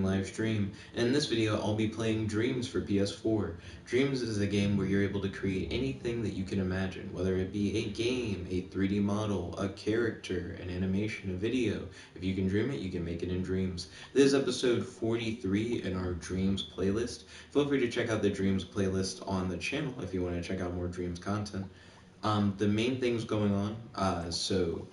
live stream. And in this video, I'll be playing Dreams for PS4. Dreams is a game where you're able to create anything that you can imagine, whether it be a game, a 3D model, a character, an animation, a video. If you can dream it, you can make it in Dreams. This is episode 43 in our Dreams playlist. Feel free to check out the Dreams playlist on the channel if you want to check out more Dreams content. The main things going on, so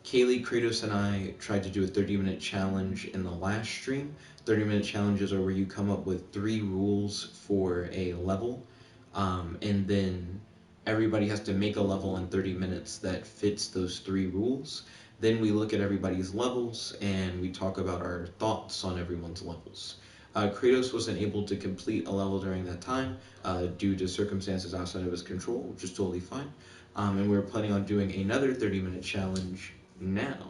Kaylee, Kratos, and I tried to do a 30-minute challenge in the last stream. 30-minute challenges are where you come up with 3 rules for a level, and then everybody has to make a level in 30 minutes that fits those 3 rules. Then we look at everybody's levels, and we talk about our thoughts on everyone's levels. Kratos wasn't able to complete a level during that time due to circumstances outside of his control, which is totally fine. And we were planning on doing another 30-minute challenge now.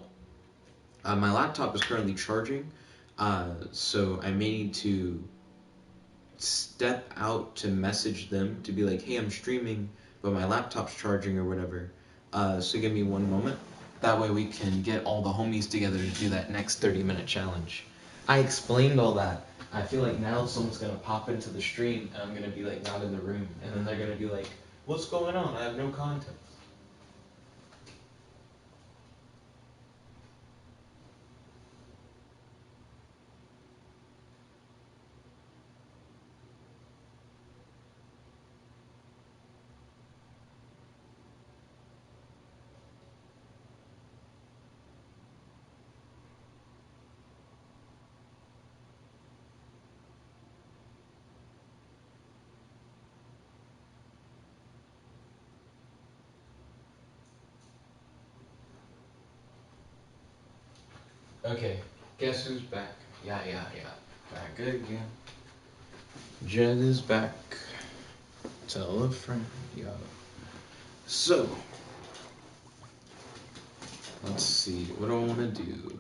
My laptop is currently charging, so I may need to step out to message them to be like, hey, I'm streaming, but my laptop's charging or whatever. So give me one moment. That way we can get all the homies together to do that next 30-minute challenge. I explained all that. I feel like now someone's going to pop into the stream and I'm going to be like not in the room. And then they're going to be like, what's going on? I have no context. Okay, guess who's back? Yeah. Back again. Jed is back. Tell a friend, yo. So, let's see, what do I want to do?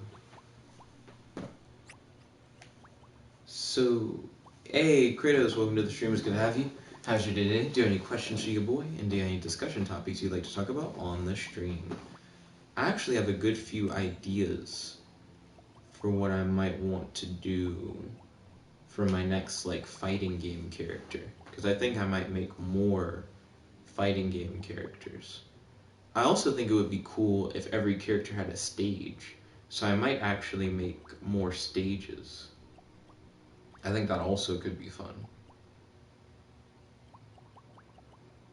So, hey, Kratos, welcome to the stream. It's good to have you. How's your day today? Do you have any questions for your boy? And do you have any discussion topics you'd like to talk about on the stream? I actually have a good few ideas for what I might want to do for my next fighting game character, because I think I might make more fighting game characters. I also think it would be cool if every character had a stage, so I might actually make more stages. I think that also could be fun.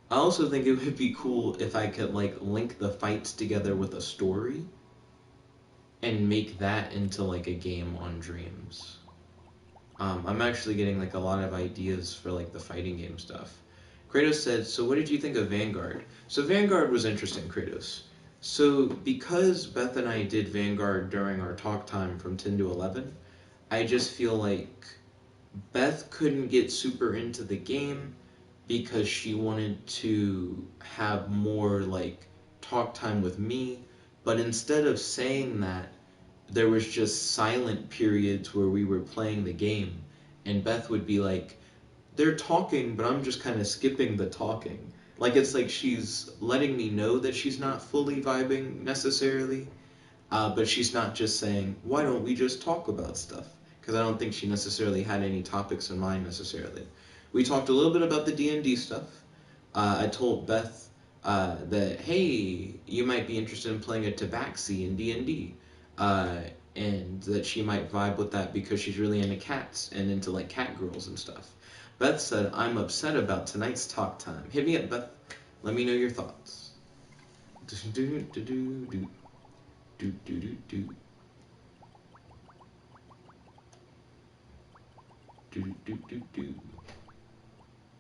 I also think it would be cool if I could link the fights together with a story and make that into a game on Dreams. I'm actually getting a lot of ideas for the fighting game stuff. Kratos said, so what did you think of Vanguard? So Vanguard was interesting, Kratos. So because Beth and I did Vanguard during our talk time from 10 to 11, I just feel like Beth couldn't get super into the game because she wanted to have more talk time with me, but instead of saying that, there was just silent periods where we were playing the game, and Beth would be like, they're talking, but I'm just kind of skipping the talking. It's like she's letting me know that she's not fully vibing necessarily, but she's not just saying, why don't we just talk about stuff? Because I don't think she necessarily had any topics in mind necessarily. We talked a little bit about the D&D stuff. I told Beth that, hey, you might be interested in playing a tabaxi in D&D. And that she might vibe with that because she's really into cats and into cat girls and stuff. Beth said, I'm upset about tonight's talk time. Hit me up, Beth. Let me know your thoughts.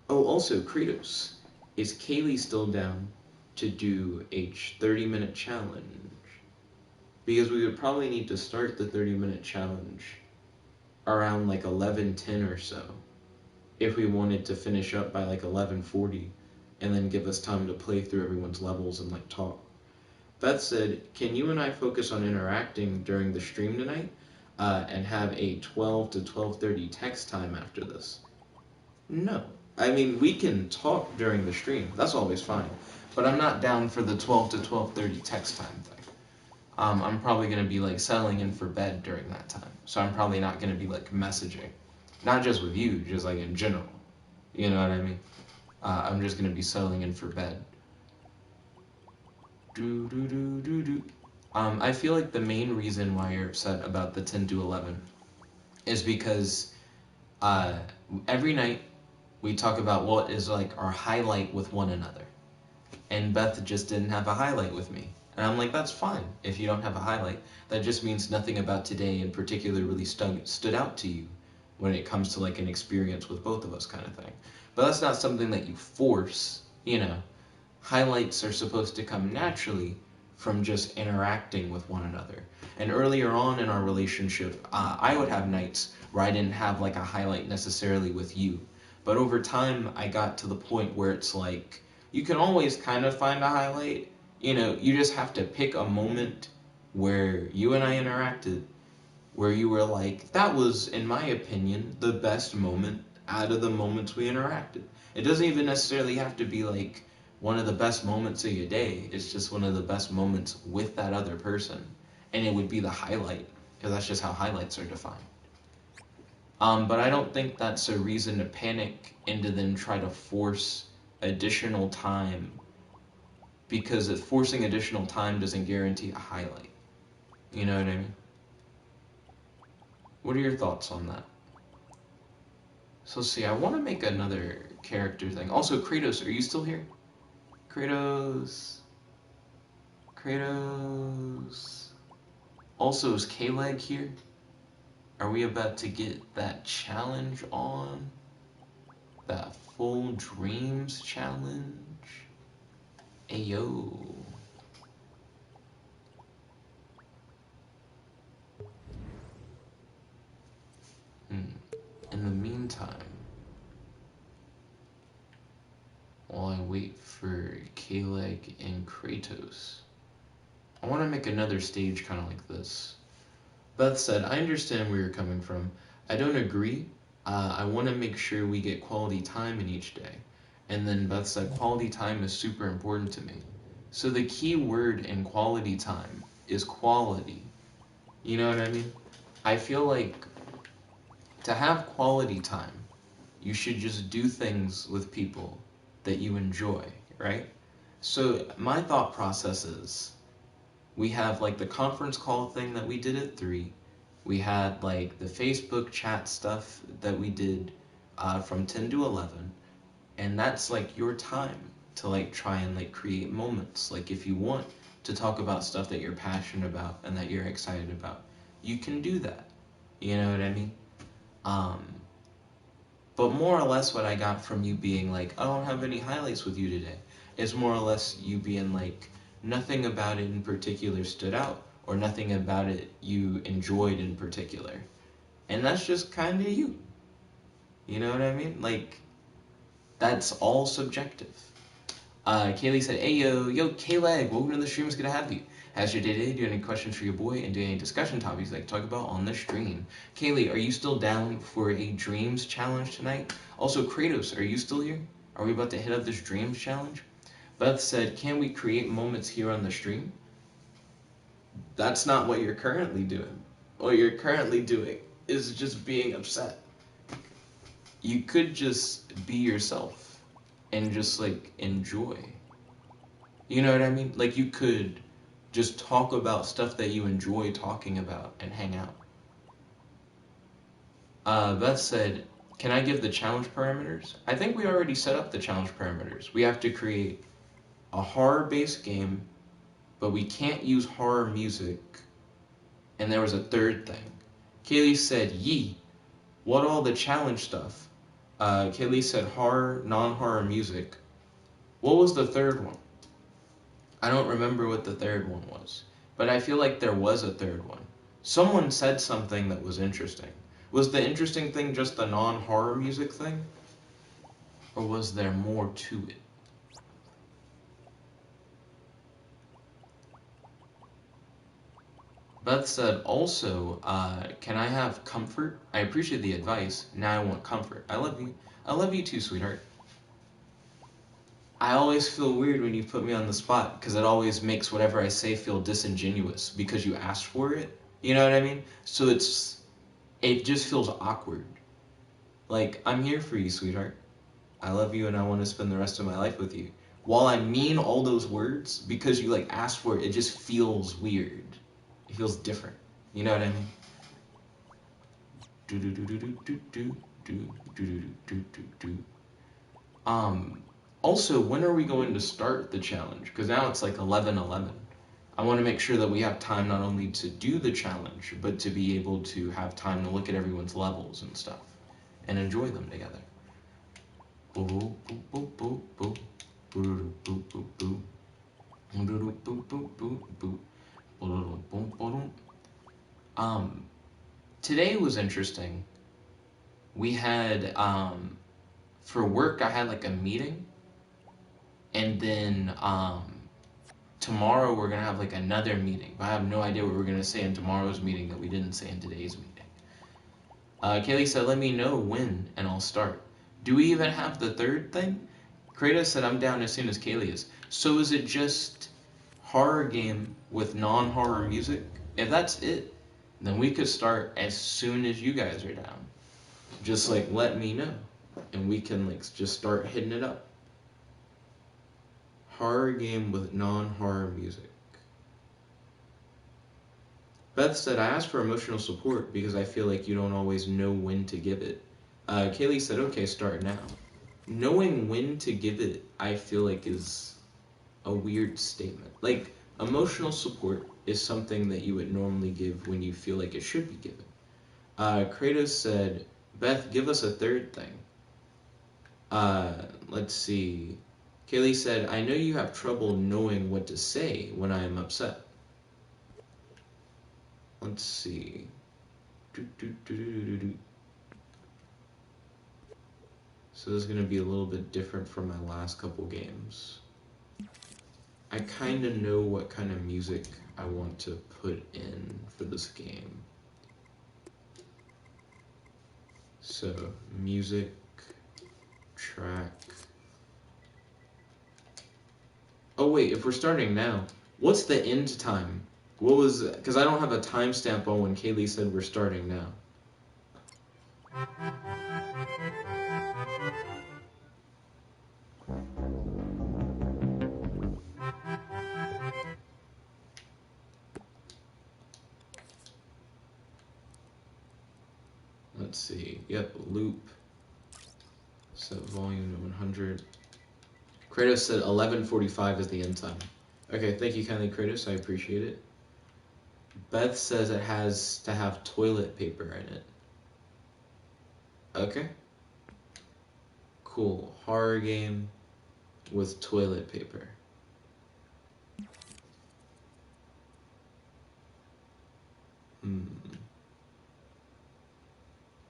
Oh, also, Kratos, is Kaylee still down to do a 30-minute challenge? Because we would probably need to start the 30-minute challenge around 11:10 or so if we wanted to finish up by 11:40 and then give us time to play through everyone's levels and talk. Beth said, can you and I focus on interacting during the stream tonight and have a 12 to 12:30 text time after this? No. I mean, we can talk during the stream. That's always fine. But I'm not down for the 12 to 12:30 text time thing. I'm probably going to be like settling in for bed during that time. So I'm probably not going to be like messaging. Not just with you, just like in general. You know what I mean? I'm just going to be settling in for bed. I feel like the main reason why you're upset about the 10 to 11 is because every night we talk about what is like our highlight with one another. And Beth just didn't have a highlight with me. And I'm like, that's fine if you don't have a highlight. That just means nothing about today in particular really stood out to you when it comes to like an experience with both of us kind of thing. But that's not something that you force, you know. Highlights are supposed to come naturally from just interacting with one another. And earlier on in our relationship, I would have nights where I didn't have like a highlight necessarily with you. But over time, I got to the point where it's like, you can always kind of find a highlight. You know, you just have to pick a moment where you and I interacted, where you were like, that was, in my opinion, the best moment out of the moments we interacted. It doesn't even necessarily have to be like one of the best moments of your day. It's just one of the best moments with that other person. And it would be the highlight, because that's just how highlights are defined. But I don't think that's a reason to panic and to then try to force additional time, because forcing additional time doesn't guarantee a highlight. You know what I mean? What are your thoughts on that? So see, I want to make another character thing. Also, Kratos, are you still here? Kratos. Kratos. Also, is K-Leg here? Are we about to get that challenge on? That full dreams challenge? Ayo. In the meantime, while I wait for K-Leg and Kratos, I want to make another stage kind of like this. Beth said, I understand where you're coming from. I don't agree. I want to make sure we get quality time in each day. And then Beth said, quality time is super important to me. So the key word in quality time is quality. You know what I mean? I feel like to have quality time, you should just do things with people that you enjoy, right? So my thought process is, we have like the conference call thing that we did at 3. We had like the Facebook chat stuff that we did from 10 to 11. And that's like your time to like try and like create moments. Like if you want to talk about stuff that you're passionate about and that you're excited about, you can do that. You know what I mean? But more or less what I got from you being like, I don't have any highlights with you today, is more or less you being like, nothing about it in particular stood out, or nothing about it you enjoyed in particular. And that's just kind of you. You know what I mean? Like, that's all subjective. Kaylee said, hey yo, K-Leg, welcome to the stream, it's good to have you. How's your day today? Do you have any questions for your boy? And do you have any discussion topics you'd like to talk about on the stream? Kaylee, are you still down for a dreams challenge tonight? Also, Kratos, are you still here? Are we about to hit up this dreams challenge? Beth said, can we create moments here on the stream? That's not what you're currently doing. What you're currently doing is just being upset. You could just be yourself and just like enjoy. You know what I mean? Like you could just talk about stuff that you enjoy talking about and hang out. Beth said, can I give the challenge parameters? I think we already set up the challenge parameters. We have to create a horror-based game, but we can't use horror music. And there was a third thing. Kaylee said, yee, what all the challenge stuff? Kaylee said horror, non-horror music. What was the third one? I don't remember what the third one was, but I feel like there was a third one. Someone said something that was interesting. Was the interesting thing just the non-horror music thing? Or was there more to it? Beth said, also, can I have comfort? I appreciate the advice. Now I want comfort. I love you. I love you too, sweetheart. I always feel weird when you put me on the spot because it always makes whatever I say feel disingenuous because you asked for it. You know what I mean? So it just feels awkward. Like, I'm here for you, sweetheart. I love you and I want to spend the rest of my life with you. While I mean all those words, because you like asked for it, it just feels weird. It feels different. You know what I mean? Do do do do do do do do do do do do. Um. Also, when are we going to start the challenge? Because now it's like 11:11. I want to make sure that we have time not only to do the challenge, but to be able to have time to look at everyone's levels and stuff and enjoy them together. Today was interesting. We had for work I had like a meeting, and then tomorrow we're gonna have like another meeting. But I have no idea what we're gonna say in tomorrow's meeting that we didn't say in today's meeting. Kaylee said, "Let me know when, and I'll start." Do we even have the third thing? Kratos said, "I'm down as soon as Kaylee is." So is it just horror game with non-horror music? If that's it, then we could start as soon as you guys are down. Just like let me know, and we can like just start hitting it up. Horror game with non-horror music. Beth said, "I asked for emotional support because I feel like you don't always know when to give it." Kaylee said, "Okay, start now." Knowing when to give it, I feel like is a weird statement. Like, emotional support is something that you would normally give when you feel like it should be given. Kratos said, "Beth, give us a third thing." Let's see. Kaylee said, "I know you have trouble knowing what to say when I am upset." Let's see. So this is going to be a little bit different from my last couple games. I kind of know what kind of music I want to put in for this game. So, music, track. Oh wait, if we're starting now, what's the end time? What was, because I don't have a timestamp on when Kaylee said we're starting now. Let's see. Yep, loop. Set volume to 100. Kratos said 11:45 is the end time. Okay, thank you kindly, Kratos. I appreciate it. Beth says it has to have toilet paper in it. Okay. Cool. Horror game with toilet paper.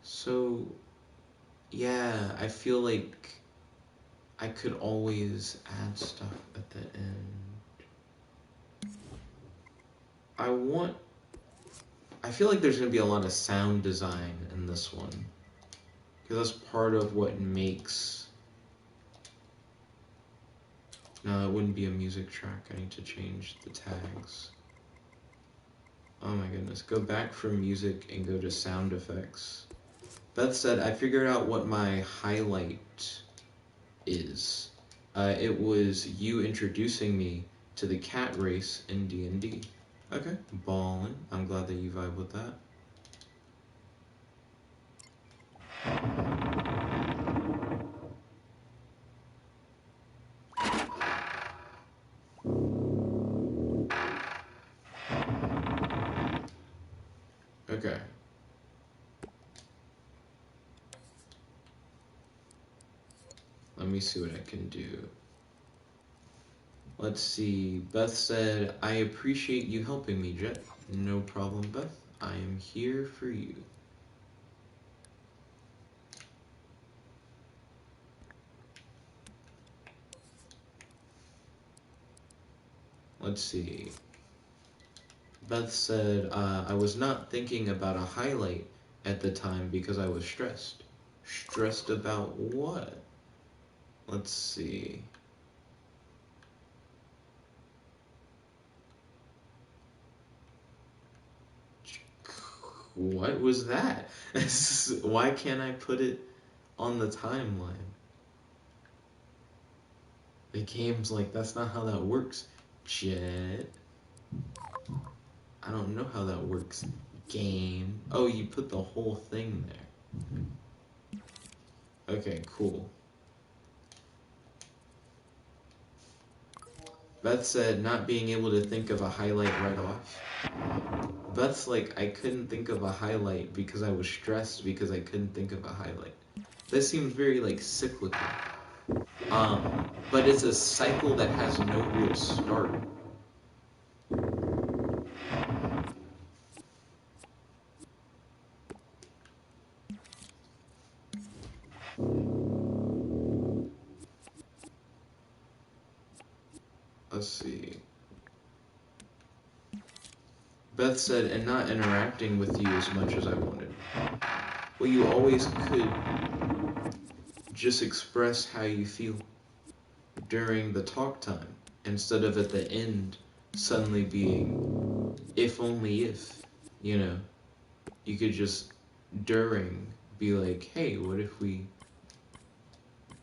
So, yeah, I feel like I could always add stuff at the end. I feel like there's going to be a lot of sound design in this one. Because that's part of what makes... No, it wouldn't be a music track. I need to change the tags. Oh my goodness. Go back from music and go to sound effects. Beth said, "I figured out what my highlight is. It was you introducing me to the cat race in D&D. Okay, ballin'. I'm glad that you vibe with that. Okay. Let me see what I can do. Let's see. Beth said, "I appreciate you helping me, Jet." No problem, Beth. I am here for you. Let's see. Beth said, "I was not thinking about a highlight at the time because I was stressed." Stressed about what? Let's see. What was that? Why can't I put it on the timeline? The game's like, that's not how that works, Jet. I don't know how that works, game. Oh, you put the whole thing there. Okay, cool. Beth said not being able to think of a highlight right off. Beth's like, I couldn't think of a highlight because I was stressed because I couldn't think of a highlight. This seems very like cyclical. But it's a cycle that has no real start. Let's see. Beth said, and not interacting with you as much as I wanted. Well, you always could just express how you feel during the talk time instead of at the end suddenly being, if only if, you know. You could just during be like, hey, what if we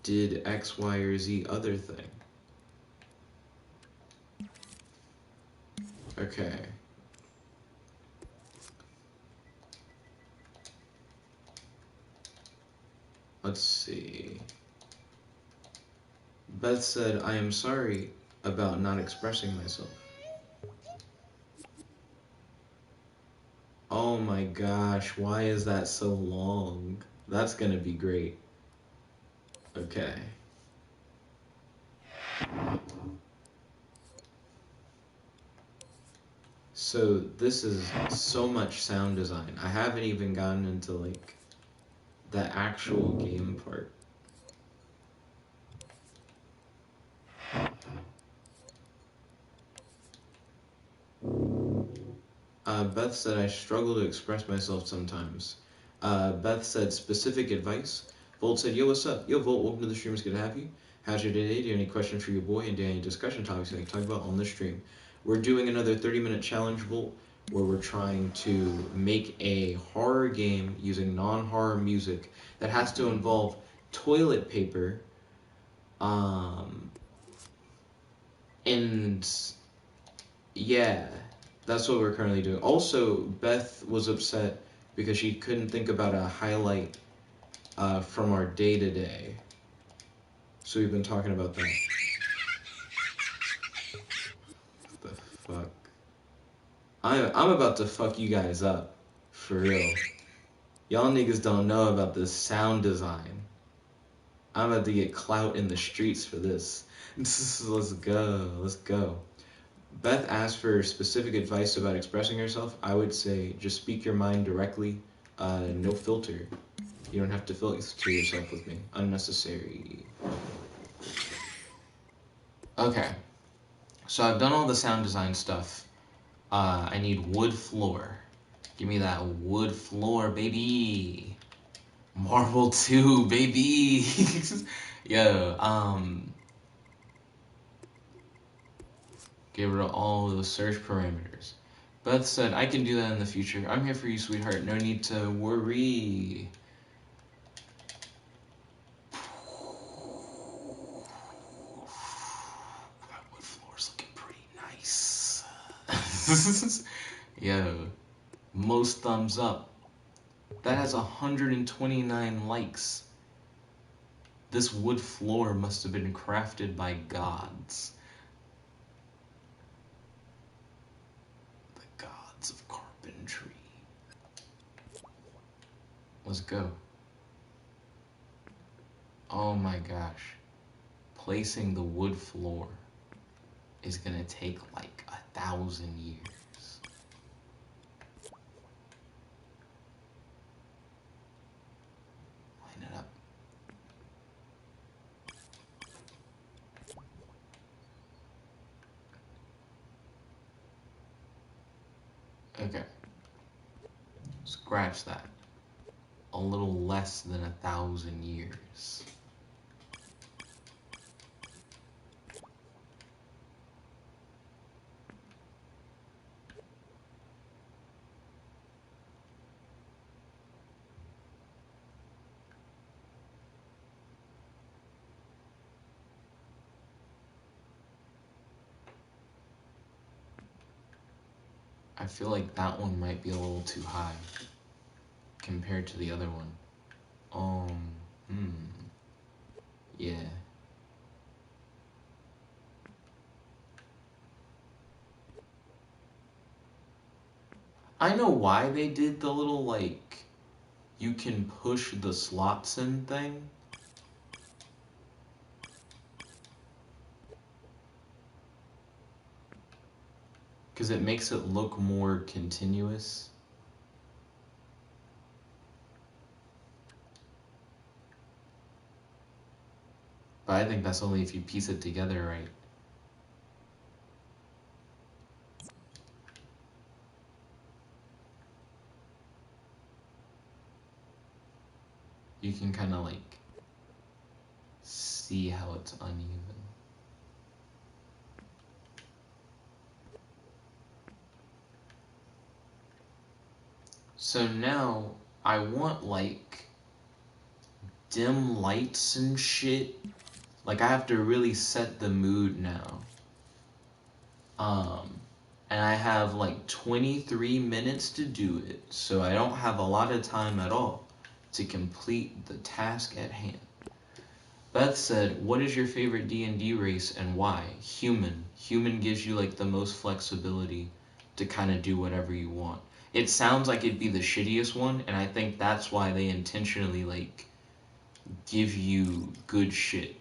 did X, Y, or Z other thing? Okay. Let's see. Beth said, I am sorry about not expressing myself. Oh my gosh, why is that so long? That's gonna be great. Okay. So this is so much sound design. I haven't even gotten into like the actual game part. Beth said I struggle to express myself sometimes. Beth said specific advice. Volt said, yo, what's up? Yo, Volt, welcome to the stream. It's good to have you. How's your day today? Do you have any questions for your boy? And do you have any discussion topics you can talk about on the stream? We're doing another 30-minute challenge, Volt, where we're trying to make a horror game using non-horror music that has to involve toilet paper, and yeah, that's what we're currently doing. Also, Beth was upset because she couldn't think about a highlight from our day-to-day. So we've been talking about that. What the fuck? I'm about to fuck you guys up. For real. Y'all niggas don't know about this sound design. I'm about to get clout in the streets for this. Let's go. Let's go. Beth asked for specific advice about expressing herself. I would say just speak your mind directly. No filter. You don't have to filter yourself with me. Unnecessary. Okay. So I've done all the sound design stuff. I need wood floor. Give me that wood floor, baby. Marble 2, baby. Yo, get rid of all those search parameters. Beth said, I can do that in the future. I'm here for you, sweetheart. No need to worry. That wood floor's looking pretty nice. Yo, most thumbs up. That has 129 likes. This wood floor must have been crafted by gods. The gods of carpentry. Let's go. Oh my gosh. Placing the wood floor is gonna take like 1,000 years. Line it up. Okay. Scratch that. A little less than 1,000 years. I feel like that one might be a little too high compared to the other one. Yeah. I know why they did the little, like, you can push the slots in thing. Because it makes it look more continuous. But I think that's only if you piece it together right. You can kind of like see how it's uneven. So now I want like dim lights and shit. Like I have to really set the mood now. And I have like 23 minutes to do it, so I don't have a lot of time at all to complete the task at hand. Beth said, what is your favorite D&D race and why? Human. Human gives you like the most flexibility to kind of do whatever you want. It sounds like it'd be the shittiest one, and I think that's why they intentionally like give you good shit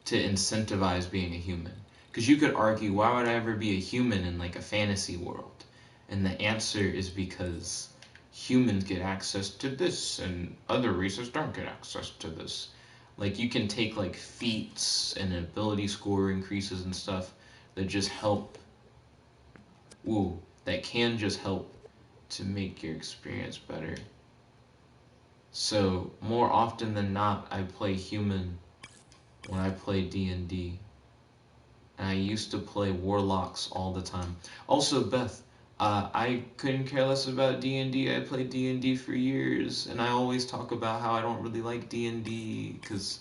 to incentivize being a human. Because you could argue, why would I ever be a human in like a fantasy world? And the answer is because humans get access to this and other races don't get access to this. Like you can take like feats and ability score increases and stuff that just help, that can just help to make your experience better. So more often than not, I play human when I play D&D. And I used to play warlocks all the time. Also, Beth, I couldn't care less about D&D. I played D&D for years, and I always talk about how I don't really like D&D because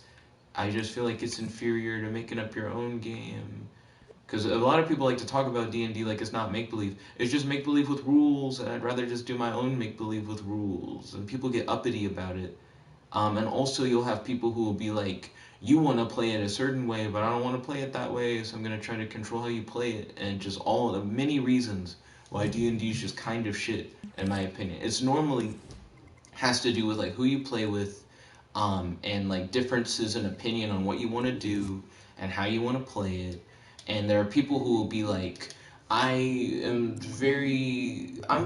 I just feel like it's inferior to making up your own game. Because a lot of people like to talk about D&D like it's not make-believe. It's just make-believe with rules, and I'd rather just do my own make-believe with rules. And people get uppity about it. And also you'll have people who will be like, you want to play it a certain way, but I don't want to play it that way, so I'm going to try to control how you play it. And just all the many reasons why D&D is just kind of shit, in my opinion. It's normally has to do with like who you play with, and like differences in opinion on what you want to do and how you want to play it. And there are people who will be like, I'm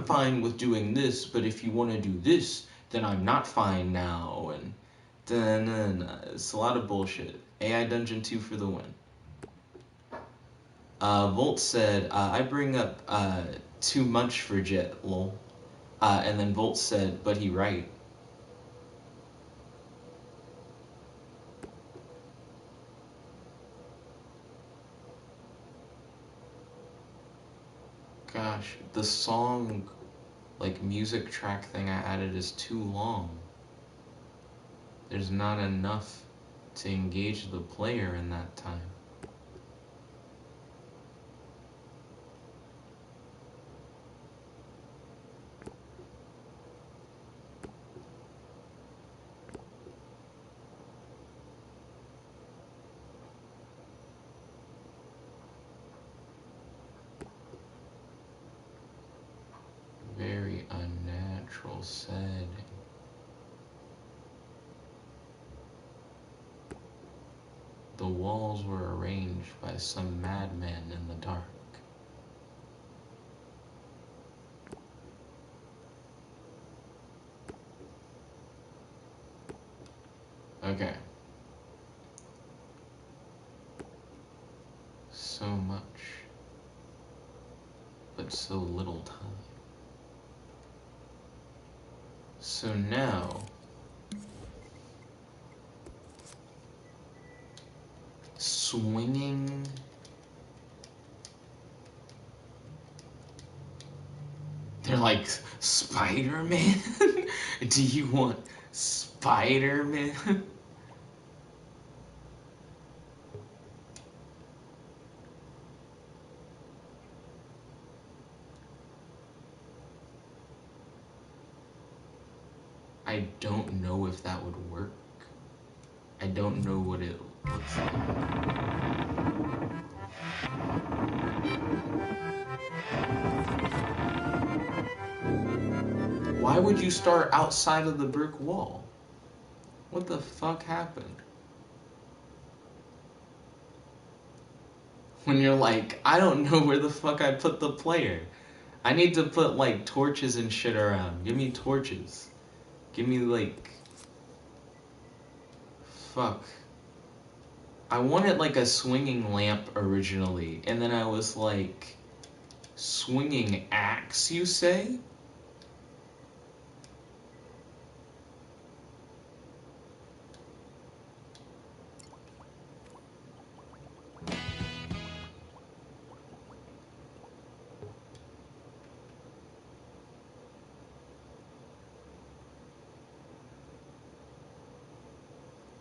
fine with doing this, but if you want to do this, then I'm not fine now. And it's a lot of bullshit. AI Dungeon 2 for the win. Volt said, I bring up too much for Jet, lol. And then Volt said, but he right. Gosh, the song, like music track thing I added is too long. There's not enough to engage the player in that time. Very unnatural setting. The walls were arranged by some madman in the dark. Okay. So much, but so little time. So now, swinging. They're like, Spider-Man? Do you want Spider-Man? I don't know if that would work. I don't know what it looks like. Why would you start outside of the brick wall? What the fuck happened? When you're like, I don't know where the fuck I put the player. I need to put like torches and shit around. Give me torches. Give me like... Fuck. I wanted like a swinging lamp originally, and then I was like... Swinging axe, you say?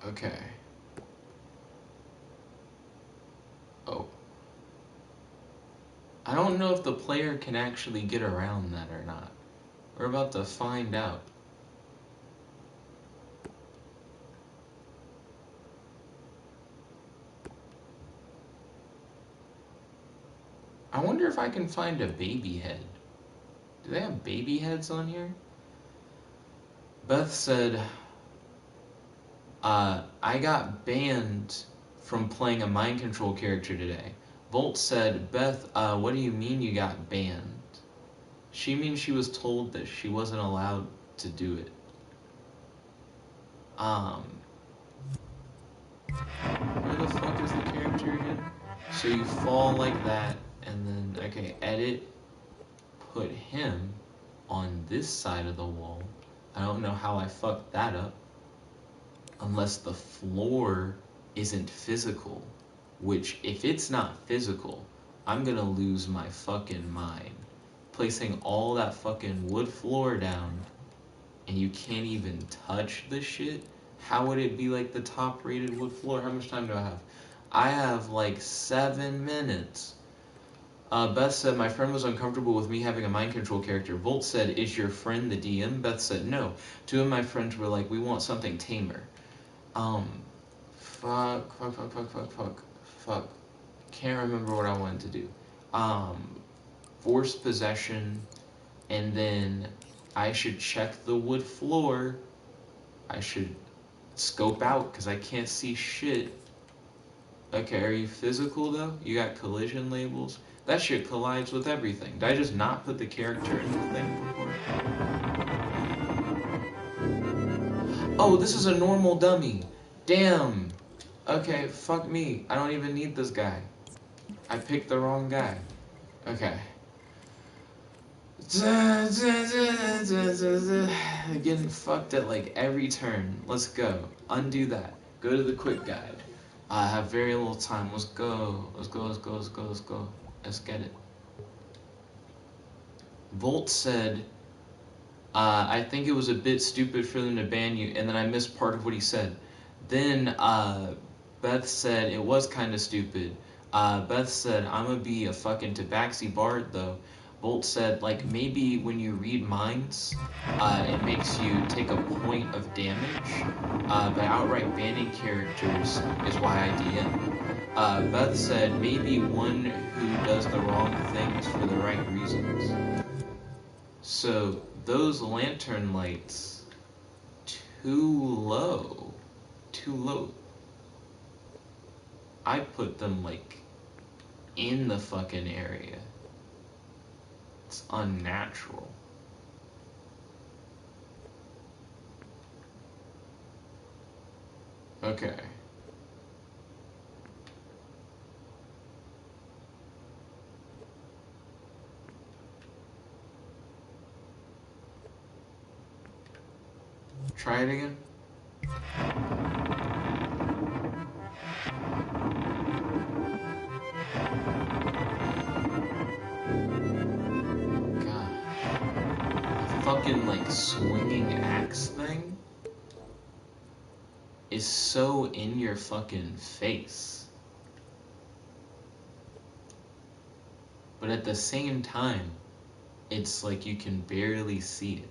Okay. Oh. I don't know if the player can actually get around that or not. We're about to find out. I wonder if I can find a baby head. Do they have baby heads on here? Beth said, I got banned from playing a mind control character today. Volt said, Beth, what do you mean you got banned? She means she was told that she wasn't allowed to do it. Where the fuck is the character again? So you fall like that, and then, okay, edit, put him on this side of the wall. I don't know how I fucked that up. Unless the floor isn't physical. Which, if it's not physical, I'm gonna lose my fucking mind. Placing all that fucking wood floor down, and you can't even touch the shit? How would it be like the top rated wood floor? How much time do I have? I have like 7 minutes. Beth said, my friend was uncomfortable with me having a mind control character. Volt said, is your friend the DM? Beth said, no. 2 of my friends were like, we want something tamer. Fuck. Can't remember what I wanted to do. Forced possession, and then I should check the wood floor. I should scope out, because I can't see shit. Okay, are you physical though? You got collision labels? That shit collides with everything. Did I just not put the character in the thing before? Oh, this is a normal dummy. Damn. Okay, fuck me. I don't even need this guy. I picked the wrong guy. Okay. Getting fucked at like every turn. Let's go. Undo that. Go to the quick guide. I have very little time. Let's go. Let's go. Let's get it. Volt said, I think it was a bit stupid for them to ban you, and then I missed part of what he said. Then Beth said it was kind of stupid. Beth said, I'm gonna be a fucking tabaxi bard though. Volt said, like, maybe when you read minds, it makes you take a point of damage, but outright banning characters is why I DM. Beth said, maybe one who does the wrong things for the right reasons. So, those lantern lights, too low. I put them, like, in the fucking area. It's unnatural. Okay. Try it again. God. The fucking, like, swinging axe thing is so in your fucking face. But at the same time, it's like you can barely see it.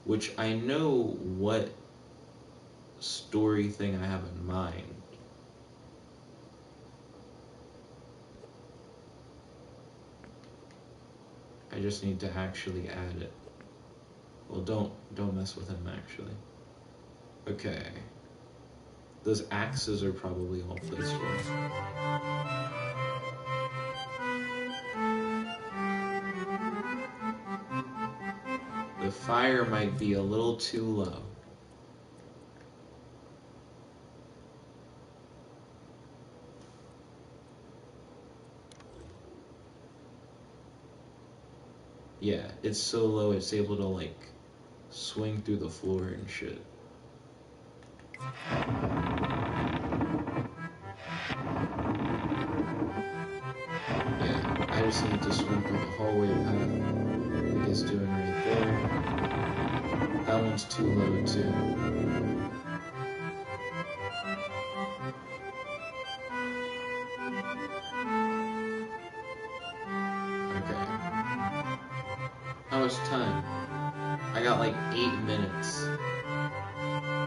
which I know what story thing I have in mind. I just need to actually add it. Well, don't mess with him actually. Okay. Those axes are probably all placed wrong. The fire might be a little too low. Yeah, it's so low it's able to like swing through the floor and shit. Yeah, I just need to swing through the hallway path like it's doing right there. That one's too low too. Okay. How much time? I got like 8 minutes.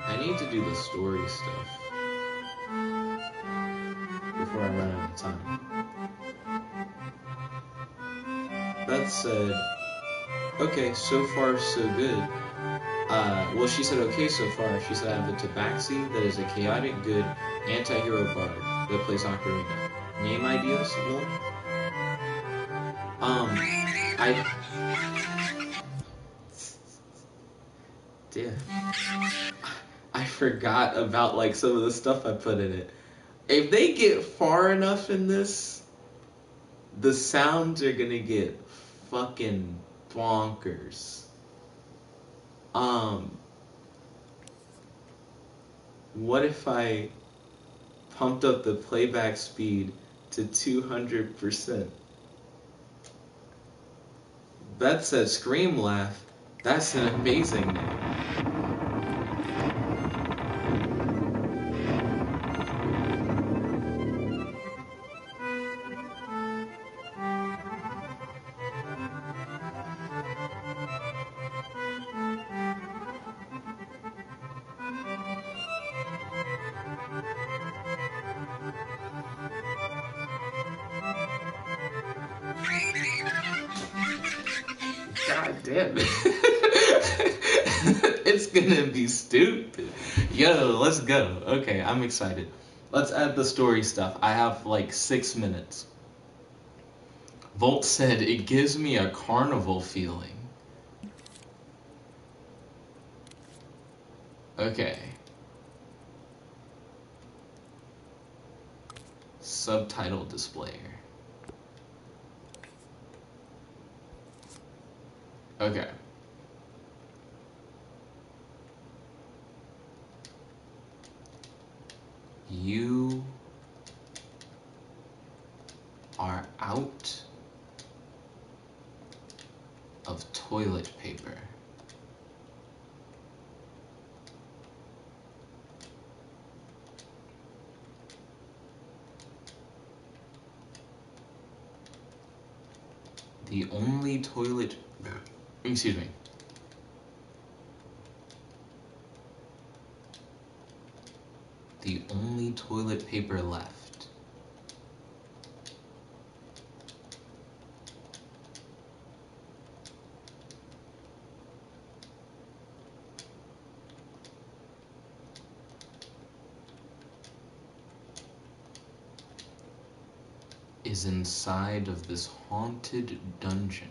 I need to do the story stuff before I run out of time. That said, okay, so far so good. Well, she said okay so far. She said I have a tabaxi that is a chaotic good anti-hero bard that plays ocarina. Name ideas? No. I damn. I forgot about like some of the stuff I put in it. If they get far enough in this, the sounds are gonna get fucking bonkers. What if I pumped up the playback speed to 200%? That said Scream Laugh. That's an amazing name. God damn it. It's gonna be stupid. Yo, let's go. Okay, I'm excited. Let's add the story stuff. I have like 6 minutes. Volt said, it gives me a carnival feeling. Okay. Subtitle displayer. Okay. You are out of toilet paper. The only toilet... Excuse me. The only toilet paper left is inside of this haunted dungeon.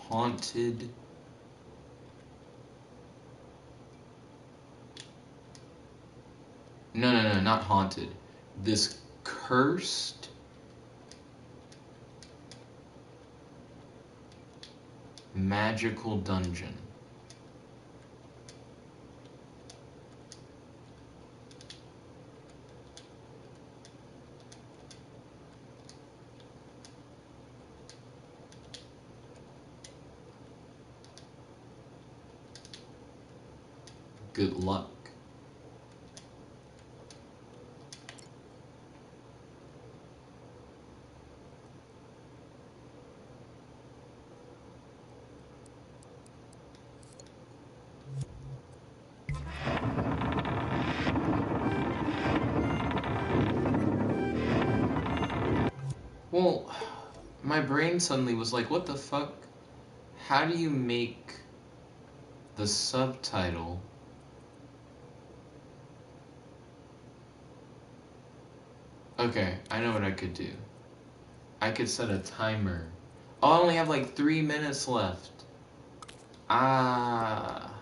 Haunted. No, not haunted. This cursed magical dungeon. Good luck. Well, my brain suddenly was like, what the fuck? How do you make the subtitle? Okay, I know what I could do. I could set a timer. Oh, I only have like 3 minutes left. Ah.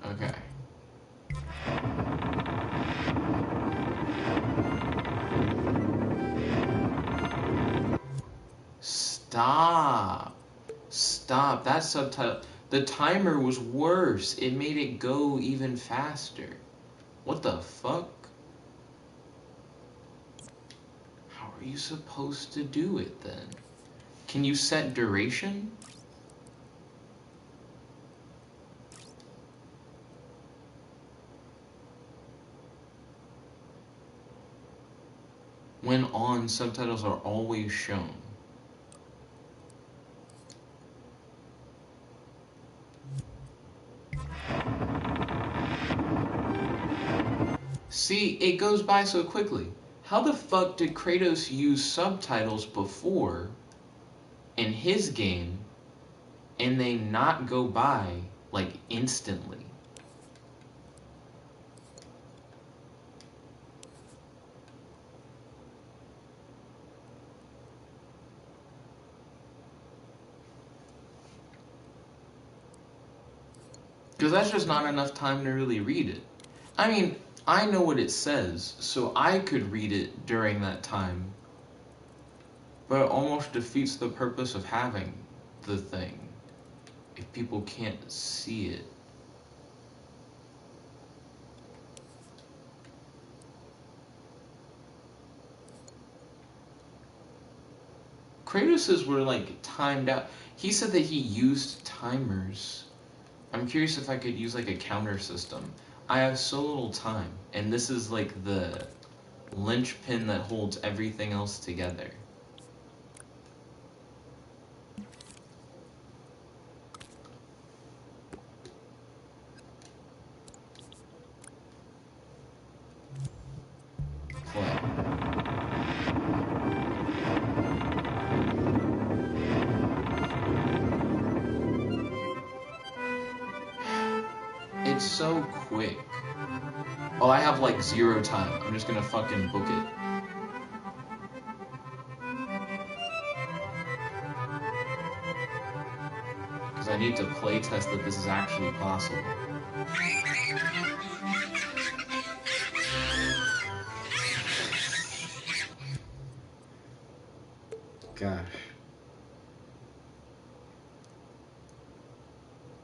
Okay. Stop. Stop. That subtitle. The timer was worse. It made it go even faster. What the fuck? How are you supposed to do it then? Can you set duration? When on, subtitles are always shown. See, it goes by so quickly. How the fuck did Kratos use subtitles before in his game and they not go by like instantly? Because that's just not enough time to really read it. I mean, I know what it says, so I could read it during that time. But it almost defeats the purpose of having the thing if people can't see it. Kratos's were like timed out. He said that he used timers. I'm curious if I could use like a counter system. I have so little time, and this is like the linchpin that holds everything else together. Play. It's so quick. Oh, I have like 0 time. I'm just gonna fucking book it. Because I need to play test that this is actually possible. Gosh.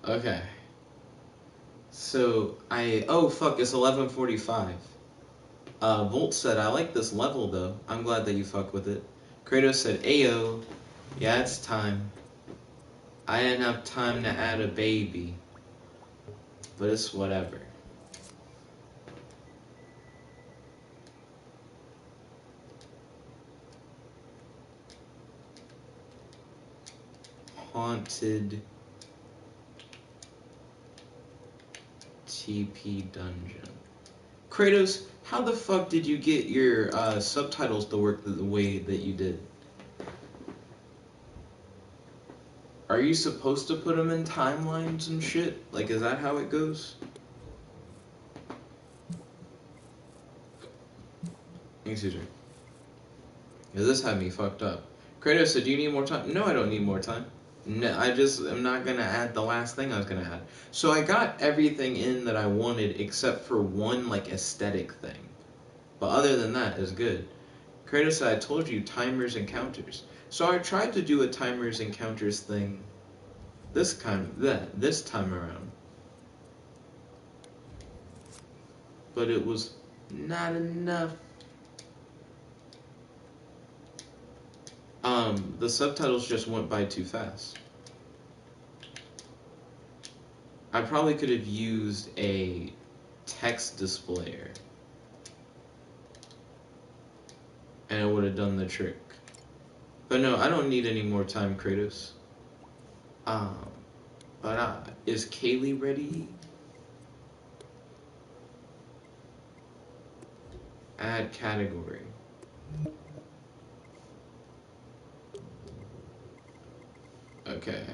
Okay. So, oh fuck, it's 11:45. Volt said, I like this level though. I'm glad that you fucked with it. Kratos said, Ayo. Yeah, it's time. I didn't have time to add a baby. But it's whatever. Haunted TP dungeon. Kratos, how the fuck did you get your subtitles to work the way that you did? Are you supposed to put them in timelines and shit? Like, is that how it goes? Excuse me. Yeah, this had me fucked up. Kratos said, do you need more time? No, I don't need more time. No, I just am not going to add the last thing I was going to add. So I got everything in that I wanted except for one, like, aesthetic thing. But other than that, it's good. Kratos said, I told you, timers and counters. So I tried to do a timers and counters thing this time around. But it was not enough. The subtitles just went by too fast. I probably could have used a text displayer and it would have done the trick. But no, I don't need any more time, Kratos. Is Kaylee ready? Add category. Okay.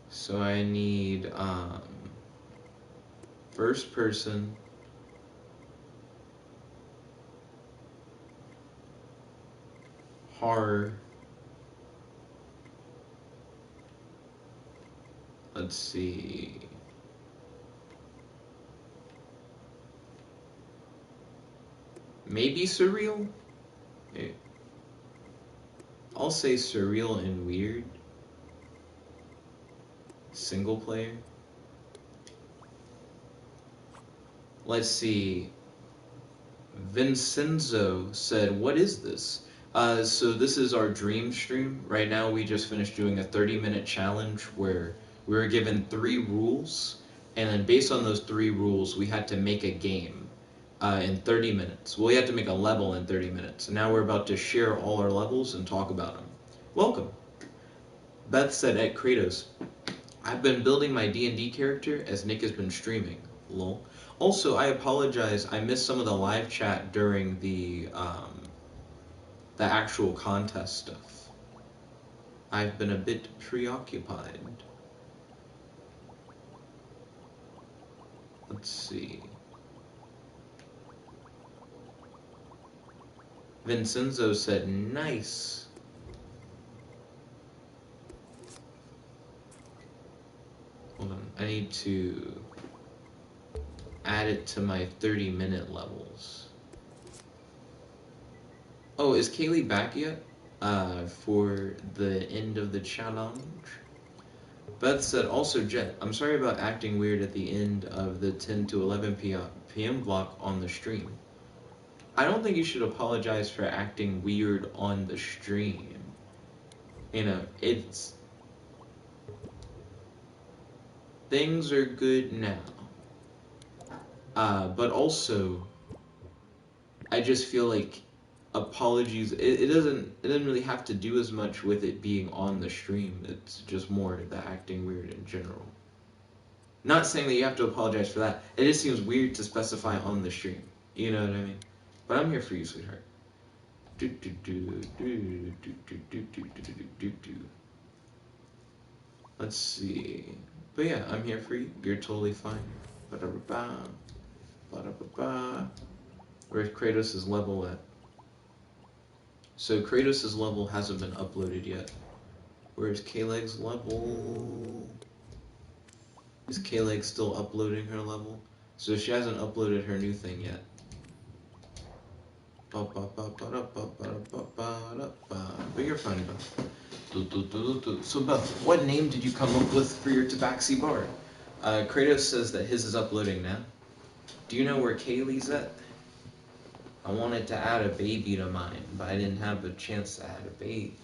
So I need first person, horror. Let's see. Maybe surreal? I'll say surreal and weird. Single player. Let's see. Vincenzo said, what is this? So this is our dream stream. Right now we just finished doing a 30-minute challenge where we were given 3 rules, and then based on those 3 rules we had to make a game in 30 minutes. Well, we had to make a level in 30 minutes. And now we're about to share all our levels and talk about them. Welcome. Beth said, at Kratos, I've been building my D&D character as Nick has been streaming. Lol. Also, I apologize. I missed some of the live chat during the actual contest stuff. I've been a bit preoccupied. Let's see. Vincenzo said, nice. Hold on. I need to add it to my 30-minute levels. Oh, is Kaylee back yet? For the end of the challenge? Beth said, also Jet, I'm sorry about acting weird at the end of the 10 to 11 p.m. block on the stream. I don't think you should apologize for acting weird on the stream. You know, it's... Things are good now. But also, I just feel like apologies, it doesn't really have to do as much with it being on the stream. It's just more the acting weird in general. Not saying that you have to apologize for that. It just seems weird to specify on the stream. You know what I mean? But I'm here for you, sweetheart. Let's see. But yeah, I'm here for you. You're totally fine. Ba-da-ba-ba. Ba-da-ba-ba. Where's Kratos' level at? So Kratos' level hasn't been uploaded yet. Where's K-Leg's level? Is K-Leg still uploading her level? So she hasn't uploaded her new thing yet. But you're fine, Beth. So Beth, what name did you come up with for your Tabaxi bar? Kratos says that his is uploading now. Do you know where Kaylee's at? I wanted to add a baby to mine, but I didn't have a chance to add a baby.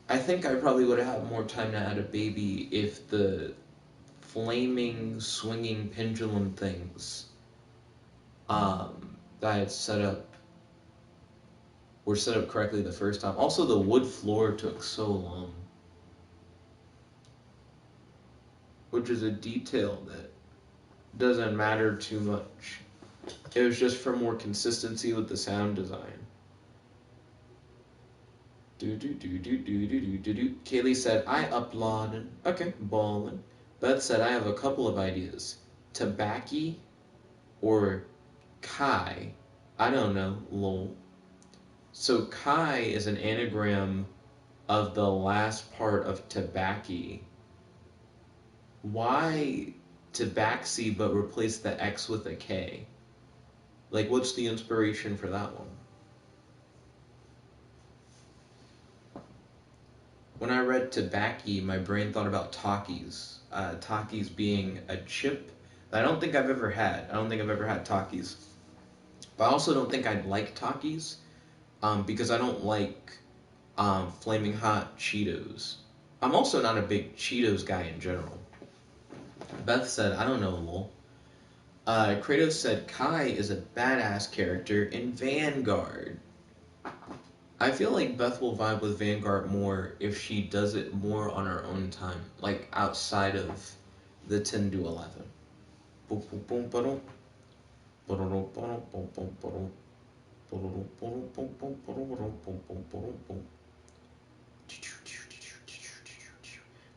I think I probably would have had more time to add a baby if the flaming, swinging pendulum things that I had set up were set up correctly the first time. Also, the wood floor took so long, which is a detail that doesn't matter too much. It was just for more consistency with the sound design. Kaylee said, I uploaded. Okay, ballin'. Beth said, I have a couple of ideas. Tabaki or Kai. I don't know, lol. So Kai is an anagram of the last part of Tabaki. Why Tabaxi but replace the X with a K? Like, what's the inspiration for that one? When I read Tabaki, my brain thought about Takis. Takis being a chip that I don't think I've ever had. I don't think I've ever had Takis. But I also don't think I'd like Takis, because I don't like Flaming Hot Cheetos. I'm also not a big Cheetos guy in general. Beth said, I don't know, lol. Kratos said, Kai is a badass character in Vanguard. I feel like Beth will vibe with Vanguard more if she does it more on her own time, like outside of the 10 to 11.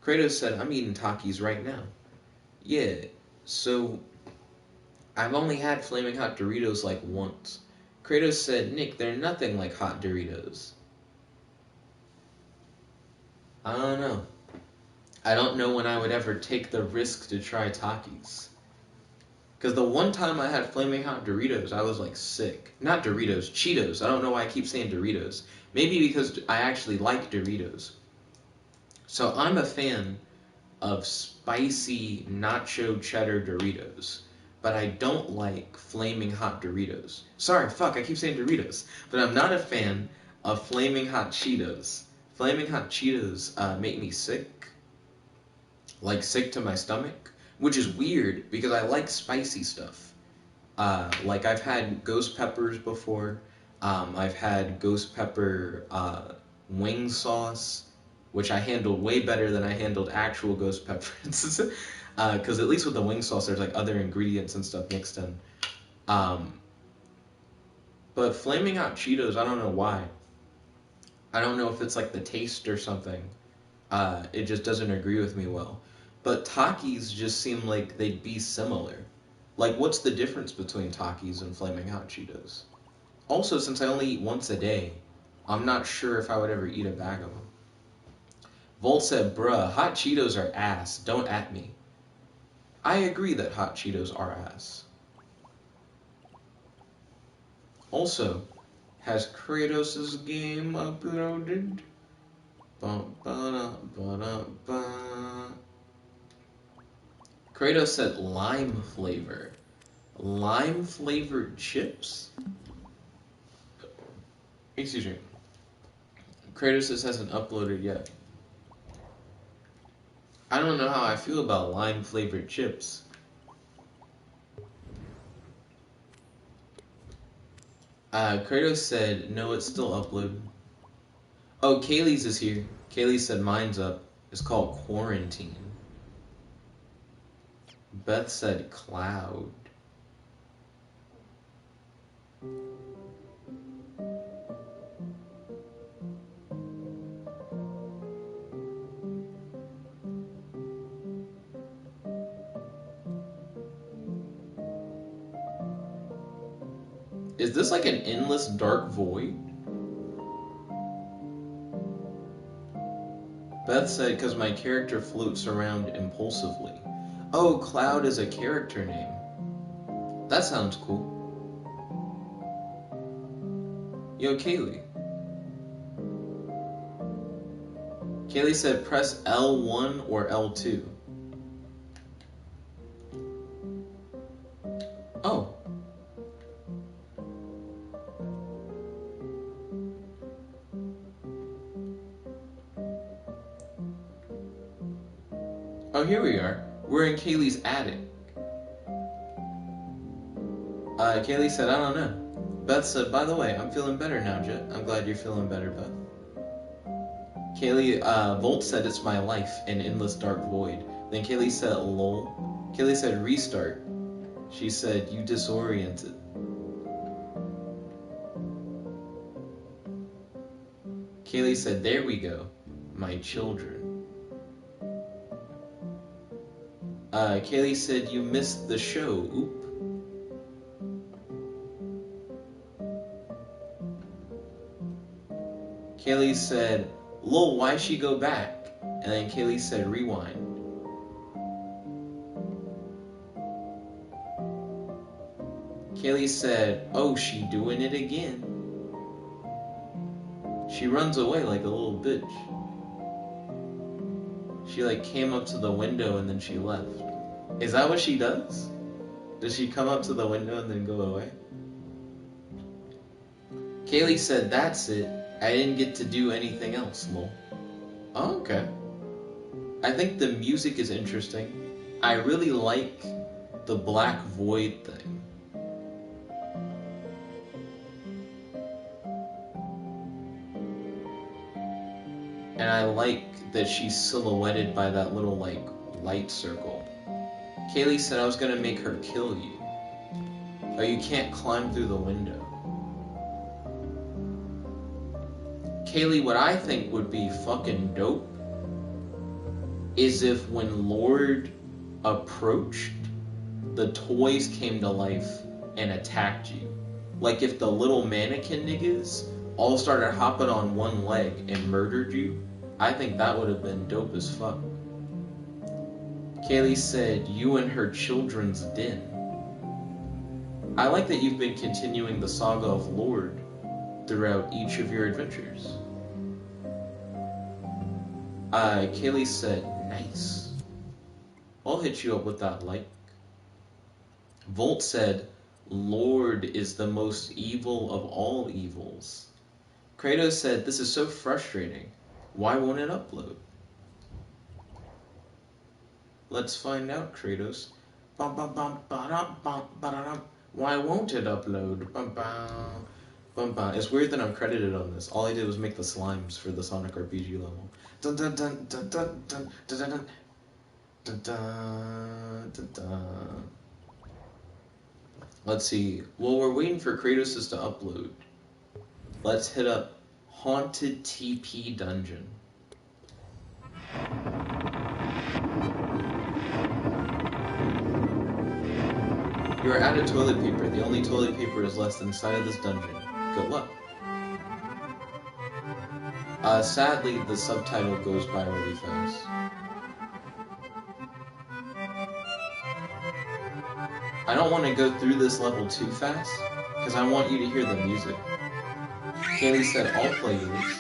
Kratos said, I'm eating Takis right now. Yeah, so I've only had Flaming Hot Doritos like once. Kratos said, Nick, they're nothing like hot Doritos. I don't know. I don't know when I would ever take the risk to try Takis. Because the one time I had Flaming Hot Doritos, I was like sick. Not Doritos, Cheetos. I don't know why I keep saying Doritos. Maybe because I actually like Doritos. So I'm a fan of spicy nacho cheddar Doritos. But I don't like Flaming Hot Doritos. Sorry, fuck, I keep saying Doritos. But I'm not a fan of Flaming Hot Cheetos. Flaming Hot Cheetos make me sick. Like sick to my stomach. Which is weird because I like spicy stuff. Like I've had ghost peppers before. I've had ghost pepper wing sauce, which I handled way better than I handled actual ghost peppers. Because at least with the wing sauce, there's like other ingredients and stuff mixed in. But Flaming Hot Cheetos, I don't know why. I don't know if it's like the taste or something. It just doesn't agree with me well. But Takis just seem like they'd be similar. Like, what's the difference between Takis and Flaming Hot Cheetos? Also, since I only eat once a day, I'm not sure if I would ever eat a bag of them. Volt said, bruh, hot Cheetos are ass. Don't at me. I agree that hot Cheetos are ass. Also, has Kratos' game uploaded? Kratos said lime flavor. Lime flavored chips? Excuse me. Kratos hasn't uploaded yet. I don't know how I feel about lime flavored chips. Kratos said, no, it's still uploaded. Oh, Kaylee's is here. Kaylee said mine's up. It's called Quarantine. Beth said Cloud. Is this like an endless dark void? Beth said, because my character floats around impulsively. Oh, Cloud is a character name. That sounds cool. Yo, Kaylee. Kaylee said press L1 or L2. Oh. Oh, here we are. We're in Kaylee's attic. Kaylee said, I don't know. Beth said, by the way, I'm feeling better now, Jet. I'm glad you're feeling better, Beth. Kaylee, Volt said it's my life, an endless dark void. Then Kaylee said, lol. Kaylee said, restart. She said, you disoriented. Kaylee said, there we go. My children. Kaylee said, you missed the show. Oop. Kaylee said, lol, why'd she go back? And then Kaylee said, rewind. Kaylee said, oh, she doing it again. She runs away like a little bitch. She like came up to the window and then she left. Is that what she does? Does she come up to the window and then go away? Kaylee said, that's it. I didn't get to do anything else, lol. Oh, okay. I think the music is interesting. I really like the black void thing. And I like that she's silhouetted by that little, like, light circle. Kaylee said I was gonna make her kill you. Oh, you can't climb through the window. Kaylee, what I think would be fucking dope is if when Lord approached, the toys came to life and attacked you. Like if the little mannequin niggas all started hopping on one leg and murdered you, I think that would have been dope as fuck. Kaylee said, you and her children's den. I like that you've been continuing the saga of Lord throughout each of your adventures. Kaylee said, nice. I'll hit you up with that like. Volt said, Lord is the most evil of all evils. Kratos said, this is so frustrating. Why won't it upload? Let's find out, Kratos. Bum, bum, bum, ba-dum, bum, ba-da-dum. Why won't it upload? Bum, bum, bum, bum. It's weird that I'm credited on this. All I did was make the slimes for the Sonic RPG level. Dun dun dun dun dun dun dun dun dun dun dun dun. Let's see. Well, we're waiting for Kratos to upload. Let's hit up Haunted TP Dungeon. You're out of toilet paper. The only toilet paper is left inside of this dungeon. Good luck. Sadly, the subtitle goes by really fast. I don't want to go through this level too fast, because I want you to hear the music. Kaylee said, I'll play yours.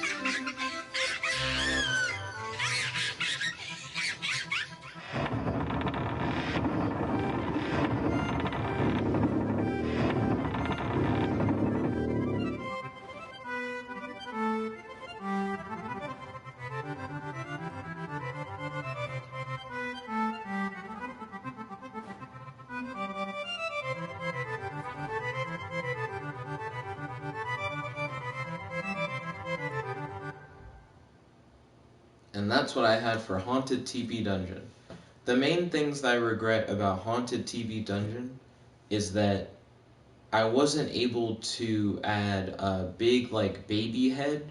And that's what I had for Haunted TP Dungeon. The main things that I regret about Haunted TP Dungeon is that I wasn't able to add a big, like, baby head.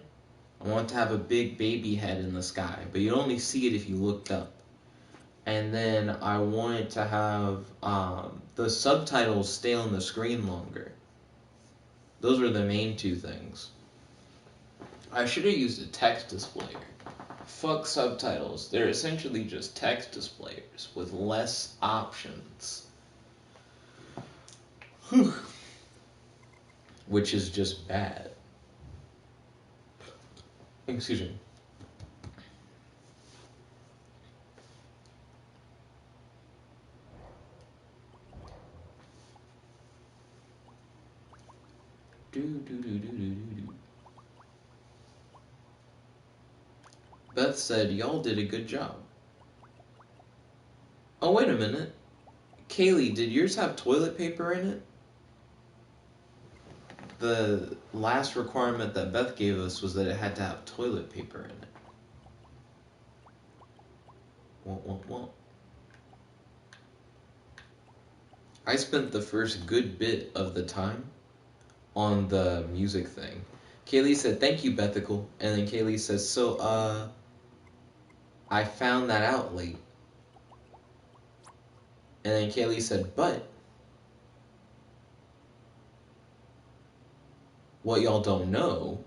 I want to have a big baby head in the sky, but you only see it if you looked up. And then I wanted to have the subtitles stay on the screen longer. Those were the main two things. I should have used a text displayer. Fuck subtitles. They're essentially just text displayers with less options. Whew. Which is just bad. Excuse me. Beth said, y'all did a good job. Oh, wait a minute. Kaylee, did yours have toilet paper in it? The last requirement that Beth gave us was that it had to have toilet paper in it. Well. I spent the first good bit of the time on the music thing. Kaylee said, thank you, Bethical. And then Kaylee says, so, I found that out late. And then Kaylee said, but what y'all don't know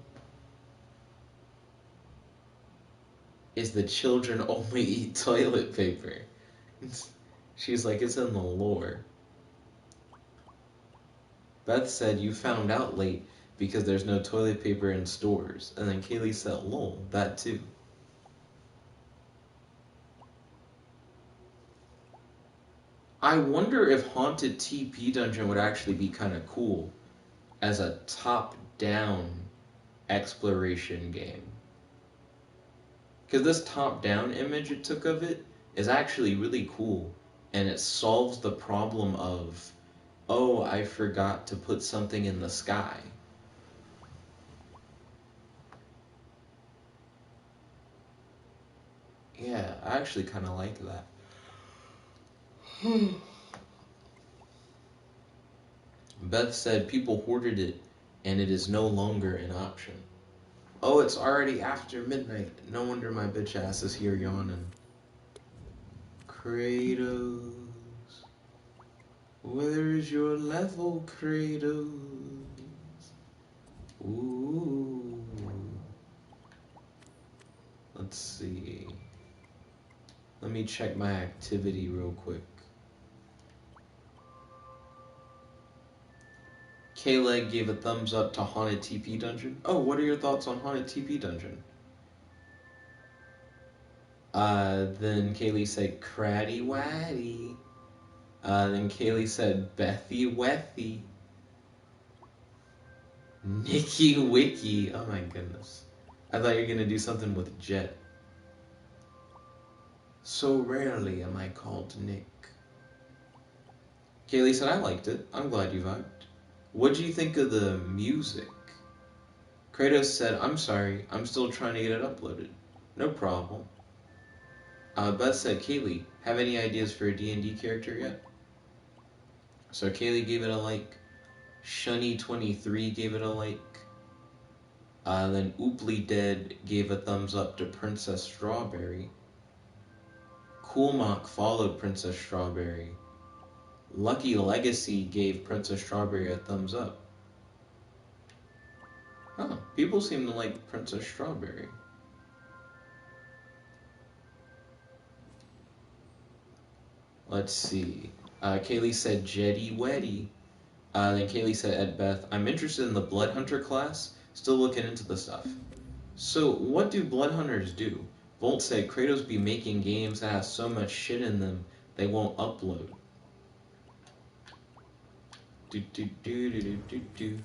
is the children only eat toilet paper. She's like, it's in the lore. Beth said, you found out late because there's no toilet paper in stores. And then Kaylee said, lol, that too. I wonder if Haunted TP Dungeon would actually be kind of cool as a top-down exploration game. Because this top-down image it took of it is actually really cool, and it solves the problem of, oh, I forgot to put something in the sky. Yeah, I actually kind of like that. Beth said people hoarded it, and it is no longer an option. Oh, it's already after midnight. No wonder my bitch ass is here yawning. Kratos, where's your level, Kratos? Ooh. Let's see. Let me check my activity real quick. Kayla gave a thumbs up to Haunted TP Dungeon. Oh, what are your thoughts on Haunted TP Dungeon? Then Kaylee said Cratty Watty. Then Kaylee said Bethy Wethy. Nicky Wiki. Oh my goodness. I thought you were gonna do something with Jet. So rarely am I called Nick. Kaylee said I liked it. I'm glad you vibed. What do you think of the music? Kratos said, I'm sorry, I'm still trying to get it uploaded. No problem. Beth said, Kaylee, have any ideas for a D&D character yet? So Kaylee gave it a like. Shunny23 gave it a like. Then Ooply Dead gave a thumbs up to Princess Strawberry. Coolmock followed Princess Strawberry. Lucky Legacy gave Princess Strawberry a thumbs up. Huh, people seem to like Princess Strawberry. Let's see. Kaylee said Jetty Weddy. Then Kaylee said Ed Beth, I'm interested in the Blood Hunter class. Still looking into the stuff. So, what do Blood Hunters do? Volt said Kratos be making games that have so much shit in them they won't upload. Do do do do do do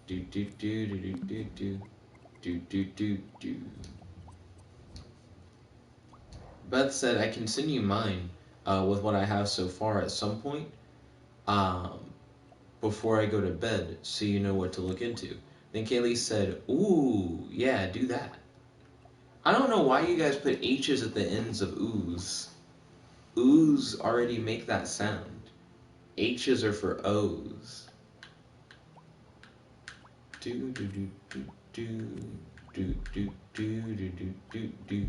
do do do do do do do do do do do. Beth said I continue mine with what I have so far at some point before I go to bed, so you know what to look into. Then Kaylee said, ooh, yeah, do that. I don't know why you guys put H's at the ends of oohs. Oohs already make that sound. H's are for O's. Do do do do do do do do do do do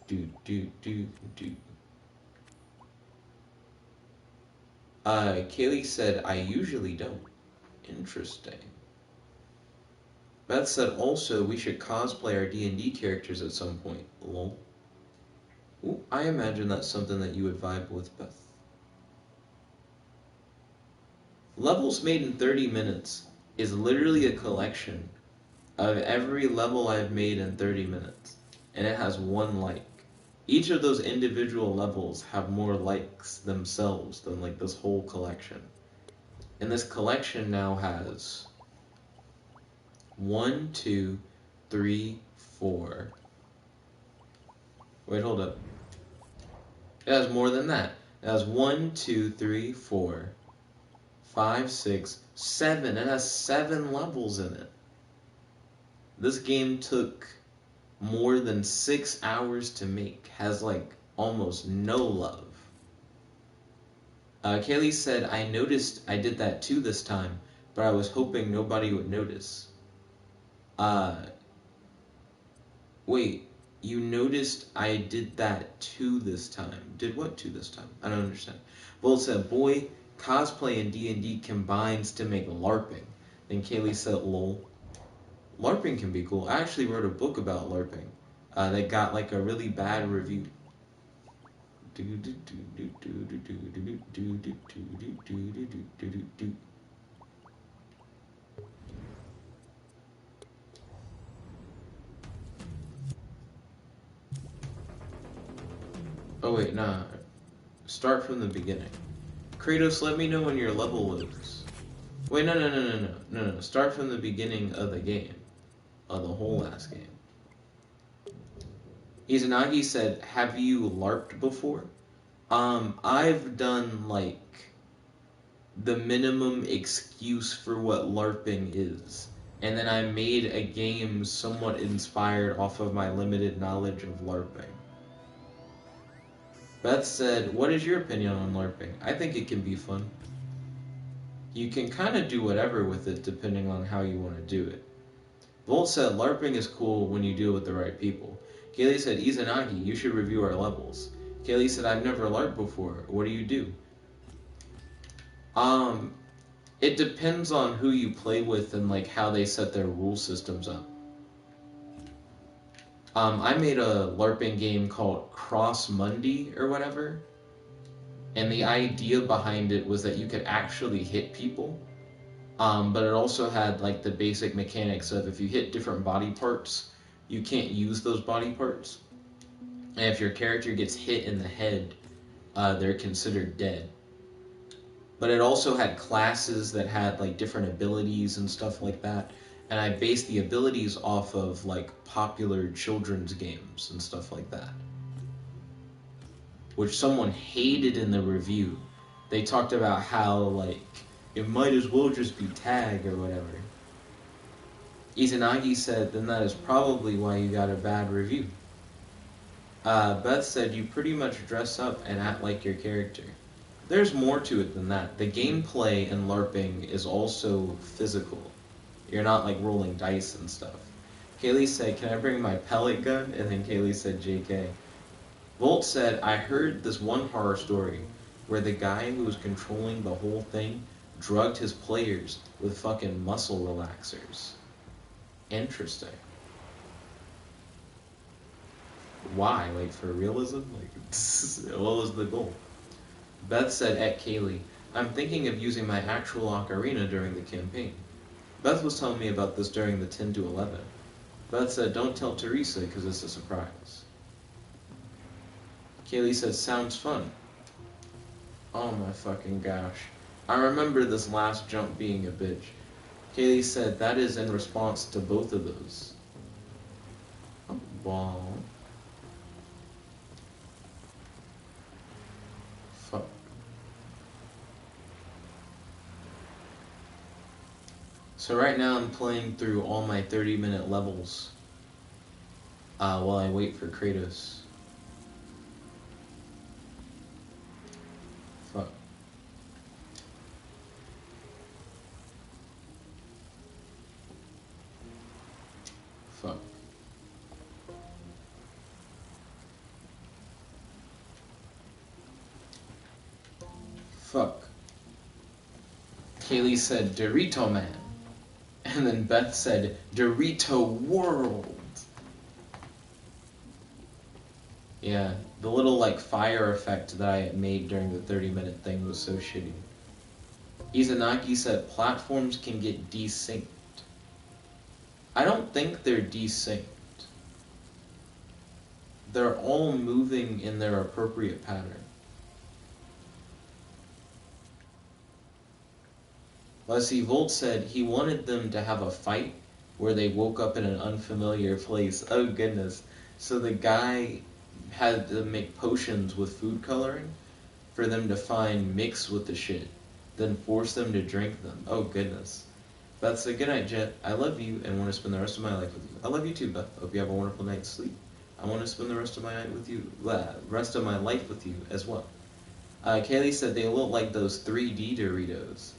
do do do do. Kaylee said, I usually don't. Interesting. Beth said also we should cosplay our D&D characters at some point. Lol. Ooh, I imagine that's something that you would vibe with, Beth. Levels Made in 30 Minutes is literally a collection of every level I've made in 30 minutes. And it has 1 like. Each of those individual levels have more likes themselves than like this whole collection. And this collection now has 1, 2, 3, 4. Wait, hold up. It has more than that. It has 1, 2, 3, 4, 5, 6, 7. It has 7 levels in it. This game took more than 6 hours to make. Has like almost no love. Kaylee said, I noticed I did that too this time, but I was hoping nobody would notice. Wait, you noticed I did that too this time. Did what too this time? I don't understand. Volt said, boy, cosplay and D&D combines to make LARPing. Then Kaylee said, lol. LARPing can be cool. I actually wrote a book about LARPing that got like a really bad review. Oh wait, nah. Start from the beginning. Kratos, let me know when your level loads. Wait, no. Start from the beginning of the game. Of the whole last game. Izanagi said, have you LARPed before? I've done, like, the minimum excuse for what LARPing is. And then I made a game somewhat inspired off of my limited knowledge of LARPing. Beth said, what is your opinion on LARPing? I think it can be fun. You can kind of do whatever with it depending on how you want to do it. Volt said, LARPing is cool when you do it with the right people. Kaylee said, Izanagi, you should review our levels. Kaylee said, I've never LARPed before. What do you do? It depends on who you play with and like how they set their rule systems up. I made a LARPing game called Cross Mundi or whatever. And the idea behind it was that you could actually hit people. But it also had like the basic mechanics of if you hit different body parts, you can't use those body parts. And if your character gets hit in the head, they're considered dead. But it also had classes that had like different abilities and stuff like that. And I based the abilities off of like popular children's games and stuff like that. Which someone hated in the review. They talked about how like it might as well just be tag or whatever. Izanagi said, then that is probably why you got a bad review. Beth said, you pretty much dress up and act like your character. There's more to it than that. The gameplay in LARPing is also physical. You're not like rolling dice and stuff. Kaylee said, can I bring my pellet gun? And then Kaylee said, JK. Volt said, I heard this one horror story where the guy who was controlling the whole thing drugged his players with fucking muscle relaxers. Interesting. Why? Like, for realism? Like, what was the goal? Beth said at Kaylee, I'm thinking of using my actual ocarina during the campaign. Beth was telling me about this during the 10 to 11. Beth said, don't tell Teresa because it's a surprise. Kaylee said, sounds fun. Oh my fucking gosh. I remember this last jump being a bitch. Kaylee said, that is in response to both of those. Oh, wow. Fuck. So right now I'm playing through all my 30-minute levels while I wait for Kratos. Fuck. Fuck. Fuck. Kaylee said, Dorito Man. And then Beth said, Dorito World. Yeah, the little like fire effect that I made during the 30-minute thing was so shitty. Izanagi said, platforms can get desynced. I don't think they're desynced. They're all moving in their appropriate pattern. Let's see, Volt said he wanted them to have a fight where they woke up in an unfamiliar place. Oh goodness. So the guy had to make potions with food coloring for them to find mix with the shit, then force them to drink them. Oh goodness. Beth said, good night, Jet. I love you and want to spend the rest of my life with you. I love you too, Beth. Hope you have a wonderful night's sleep. I want to spend the rest of my night with you, rest of my life with you as well. Kaylee said they look like those 3D Doritos.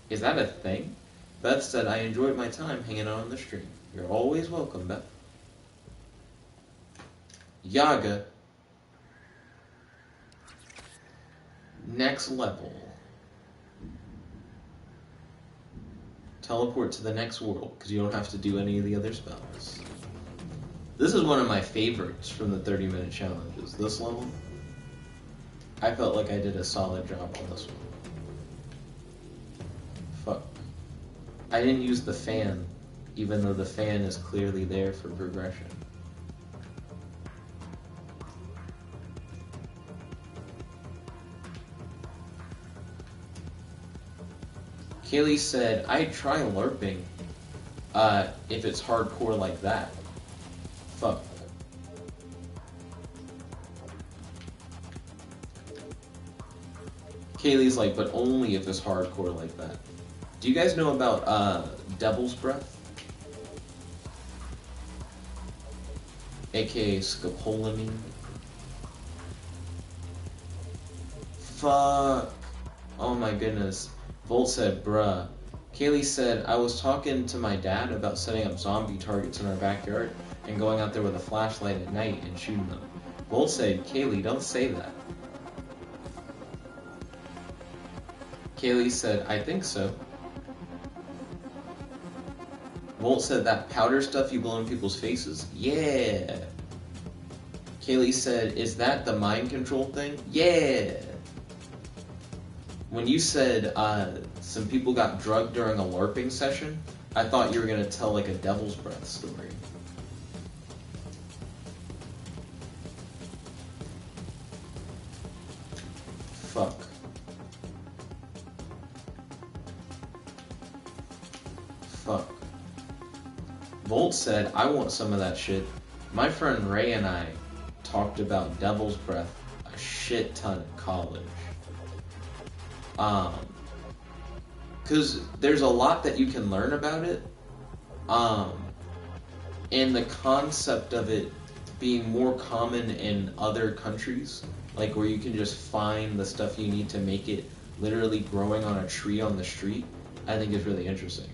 Is that a thing? Beth said, I enjoyed my time hanging out on the stream. You're always welcome, Beth. Yaga. Next level. Teleport to the next world, because you don't have to do any of the other spells. This is one of my favorites from the 30-minute challenges. This level. I felt like I did a solid job on this one. Fuck. I didn't use the fan, even though the fan is clearly there for progression. Kaylee said, I'd try LARPing, if it's hardcore like that. Fuck. Kaylee's like, but only if it's hardcore like that. Do you guys know about, Devil's Breath? AKA scopolamine? Fuck. Oh my goodness. Volt said, bruh. Kaylee said, I was talking to my dad about setting up zombie targets in our backyard and going out there with a flashlight at night and shooting them. Volt said, Kaylee, don't say that. Kaylee said, I think so. Volt said, that powder stuff you blow in people's faces? Yeah. Kaylee said, is that the mind control thing? Yeah. When you said some people got drugged during a LARPing session, I thought you were going to tell like a Devil's Breath story. Fuck. Fuck. Volt said, I want some of that shit. My friend Ray and I talked about Devil's Breath a shit ton at college. Because there's a lot that you can learn about it, and the concept of it being more common in other countries, like where you can just find the stuff you need to make it literally growing on a tree on the street, I think is really interesting.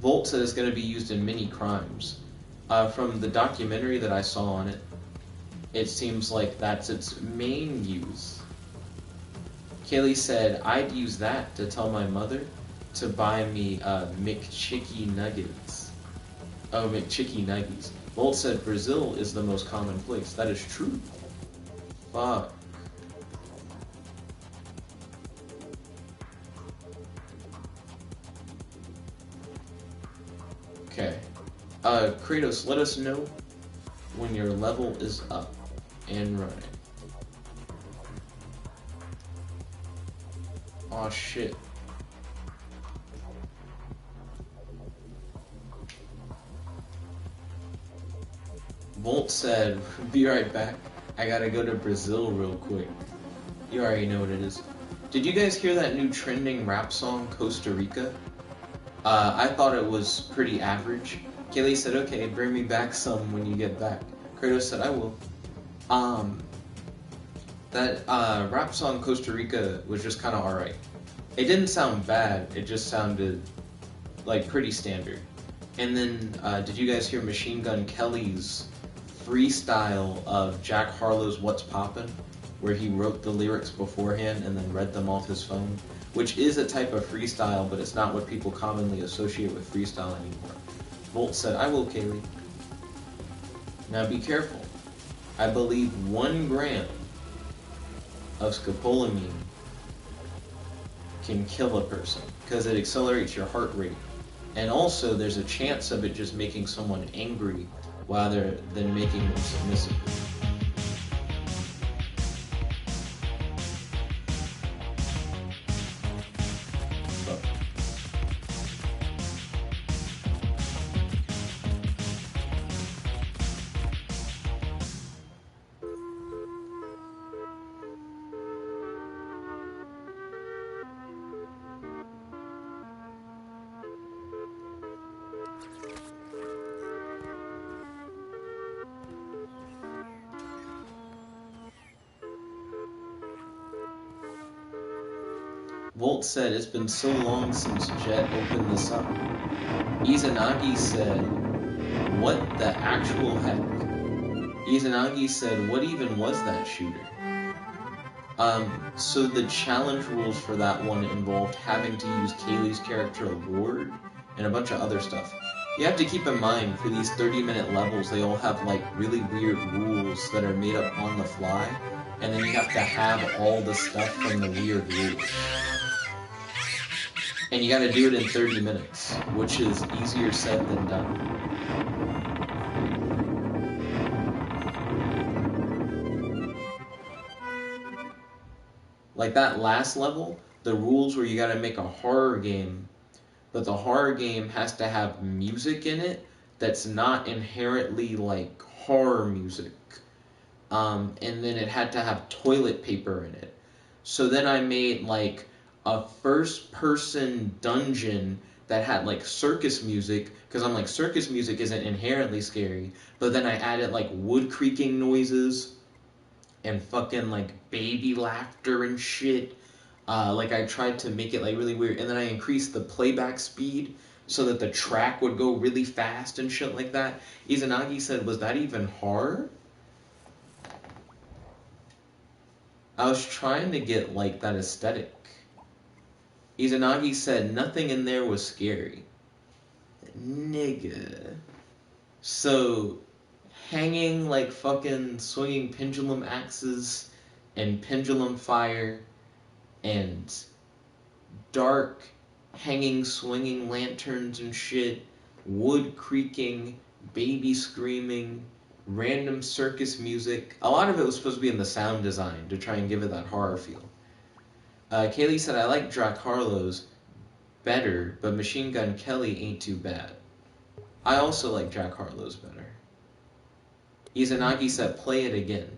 Volt said it's going to be used in many crimes. From the documentary that I saw on it, it seems like that's its main use. Kaylee said, I'd use that to tell my mother to buy me McChicky nuggets. Oh, McChicky nuggies. Volt said, Brazil is the most common place. That is true. Fuck. Okay. Kratos, let us know when your level is up and running. Aw, shit. Volt said, be right back. I gotta go to Brazil real quick. You already know what it is. Did you guys hear that new trending rap song, Costa Rica? I thought it was pretty average. Kaylee said, okay, bring me back some when you get back. Kratos said, I will. That rap song Costa Rica was just kind of alright. It didn't sound bad, it just sounded like pretty standard. And then, did you guys hear Machine Gun Kelly's freestyle of Jack Harlow's What's Poppin', where he wrote the lyrics beforehand and then read them off his phone? Which is a type of freestyle, but it's not what people commonly associate with freestyle anymore. Volt said, I will, Kaylee. Now be careful. I believe 1 gram of scopolamine can kill a person because it accelerates your heart rate. And also there's a chance of it just making someone angry rather than making them submissive. Volt said, it's been so long since Jet opened this up. Izanagi said, what the actual heck? Izanagi said, what even was that shooter? So the challenge rules for that one involved having to use Kaylee's character Ward and a bunch of other stuff. You have to keep in mind, for these 30-minute levels, they all have like really weird rules that are made up on the fly, and then you have to have all the stuff from the weird rules. And you gotta do it in 30 minutes, which is easier said than done. Like that last level, The rules where you gotta make a horror game, but the horror game has to have music in it that's not inherently like horror music. And then it had to have toilet paper in it. So then I made like a first person dungeon that had like circus music, because I'm like, circus music isn't inherently scary, but then I added like wood creaking noises and fucking like baby laughter and shit. Like I tried to make it like really weird, and then I increased the playback speed so that the track would go really fast and shit like that. Izanagi said, "Was that even horror?" I was trying to get like that aesthetic. Izanagi said nothing in there was scary. Nigga. So, hanging like fucking swinging pendulum axes and pendulum fire and dark hanging swinging lanterns and shit, wood creaking, baby screaming, random circus music. A lot of it was supposed to be in the sound design to try and give it that horror feel. Kaylee said, I like Drac Harlow's better, but Machine Gun Kelly ain't too bad. I also like Drac Harlow's better. Izanagi said, play it again.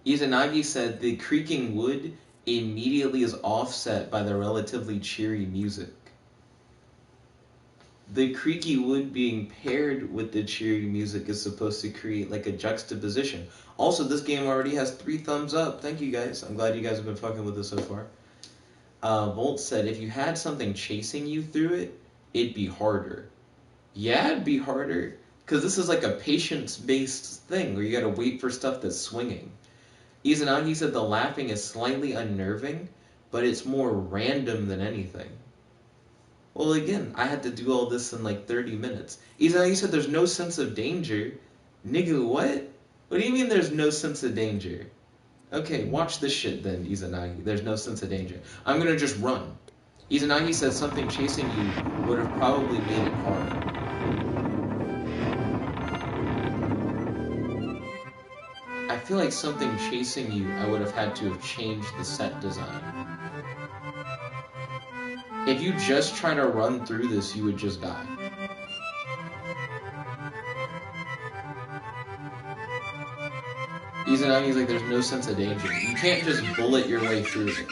Izanagi said the creaking wood immediately is offset by the relatively cheery music. The creaky wood being paired with the cheery music is supposed to create like a juxtaposition. Also, this game already has 3 thumbs up. Thank you guys. I'm glad you guys have been fucking with this so far. Volt said, if you had something chasing you through it, it'd be harder. Yeah, it'd be harder. Because this is like a patience-based thing where you gotta wait for stuff that's swinging. Izanagi said the laughing is slightly unnerving, but it's more random than anything. Well, again, I had to do all this in like 30 minutes. Izanagi said there's no sense of danger. Nigga, what? What do you mean there's no sense of danger? Okay, watch this shit then, Izanagi. There's no sense of danger. I'm gonna just run. Izanagi said something chasing you would have probably made it harder. I feel like something chasing you, I would have had to have changed the set design. If you just try to run through this, you would just die. Izanagi's like, there's no sense of danger. You can't just bullet your way through it.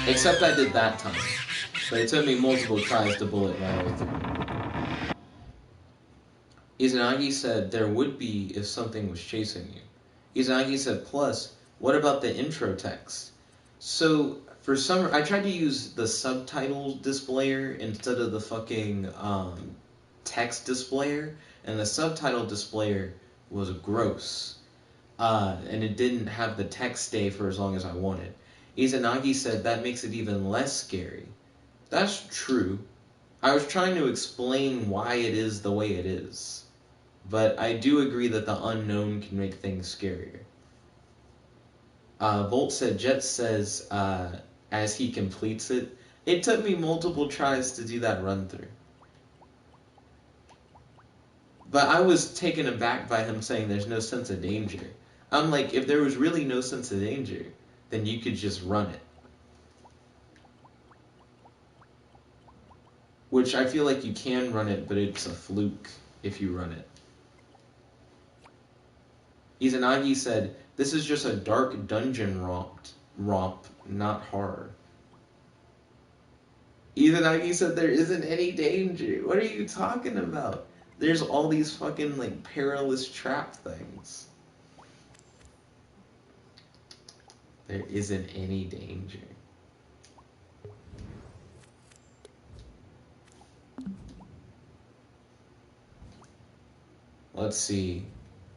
Except I did that time. But it took me multiple tries to bullet my way through. Izanagi said there would be if something was chasing you. Izanagi said, plus, what about the intro text? So, for some, I tried to use the subtitle displayer instead of the fucking text displayer, and the subtitle displayer was gross. And it didn't have the text stay for as long as I wanted. Izanagi said that makes it even less scary. That's true. I was trying to explain why it is the way it is. But I do agree that the unknown can make things scarier. Volt said, Jet says, as he completes it, it took me multiple tries to do that run through. But I was taken aback by him saying there's no sense of danger. I'm like, if there was really no sense of danger, then you could just run it. Which I feel like you can run it, but it's a fluke if you run it. Izanagi said, this is just a dark dungeon romp, not horror. Izanagi said there isn't any danger. What are you talking about? There's all these fucking like perilous trap things. There isn't any danger. Let's see.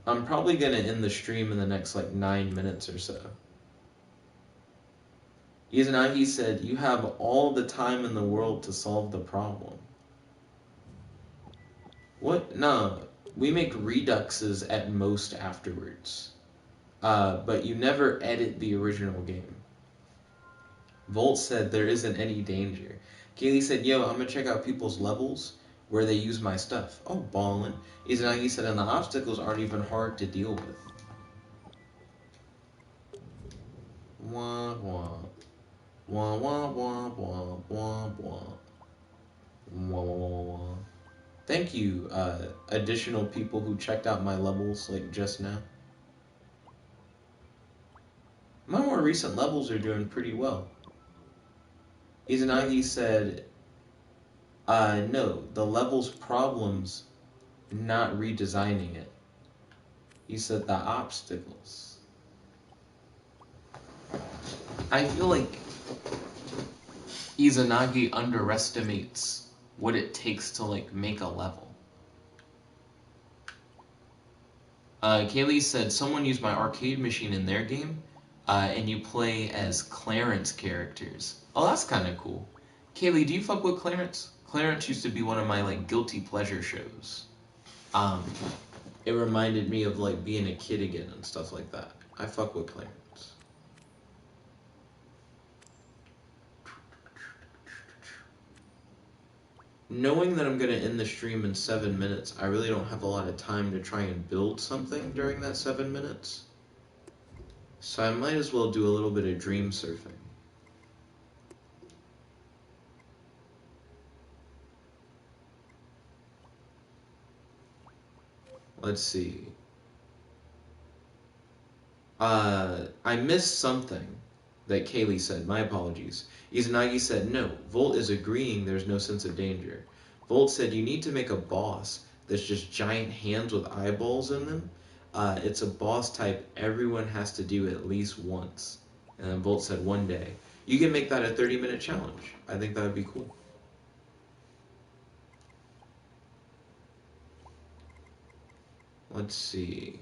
I'm probably gonna end the stream in the next like 9 minutes or so. Izanagi said, you have all the time in the world to solve the problem. What? No. We make reduxes at most afterwards. But you never edit the original game. Volt said there isn't any danger. Kaylee said, yo, I'm gonna check out people's levels where they use my stuff. Oh, ballin'. Izanagi said, and the obstacles aren't even hard to deal with. Wah, wah. Wah, wah, wah, wah, wah, wah. Wah, wah, wah, wah. Thank you, additional people who checked out my levels, like, just now. My more recent levels are doing pretty well. Izanagi said, no, the level's problems, not redesigning it. He said the obstacles. I feel like Izanagi underestimates what it takes to, like, make a level. Kaylee said, someone used my arcade machine in their game, and you play as Clarence characters. Oh, that's kind of cool. Kaylee, do you fuck with Clarence? Clarence used to be one of my, like, guilty pleasure shows. It reminded me of, like, being a kid again and stuff like that. I fuck with Clarence. Knowing that I'm going to end the stream in 7 minutes, I really don't have a lot of time to try and build something during that 7 minutes. So I might as well do a little bit of dream surfing. Let's see. I missed something that Kaylee said. My apologies. Izanagi said, no, Volt is agreeing there's no sense of danger. Volt said, you need to make a boss that's just giant hands with eyeballs in them. It's a boss type everyone has to do at least once. And then Volt said, one day. You can make that a 30-minute challenge. I think that would be cool. Let's see.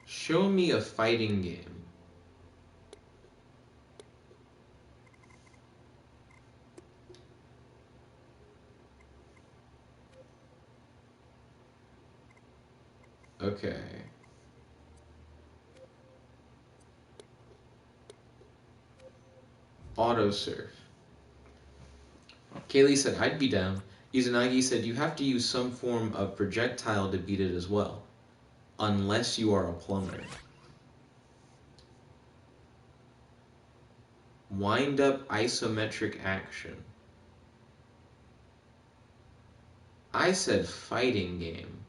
Show me a fighting game. Okay. Auto surf. Kaylee said, I'd be down. Izanagi said, you have to use some form of projectile to beat it as well. Unless you are a plumber. Wind up isometric action. I said fighting game.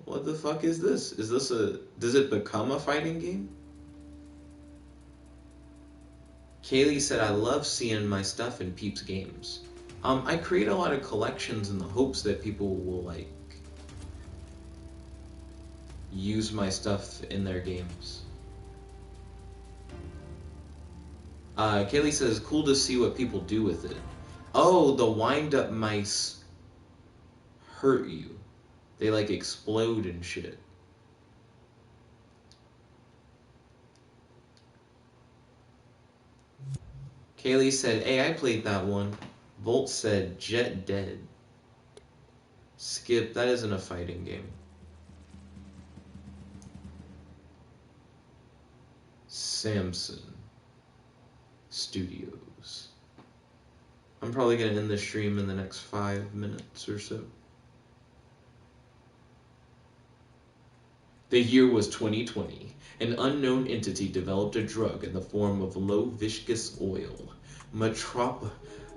What the fuck is this? Is this does it become a fighting game? Kaylee said, I love seeing my stuff in Peeps games. I create a lot of collections in the hopes that people will, like, use my stuff in their games. Kaylee says, cool to see what people do with it. Oh, the wind-up mice hurt you. They, like, explode and shit. Kaylee said, hey, I played that one. Volt said, Jet dead. Skip, that isn't a fighting game. Samson Studios. I'm probably going to end the stream in the next 5 minutes or so. The year was 2020. An unknown entity developed a drug in the form of low viscous oil.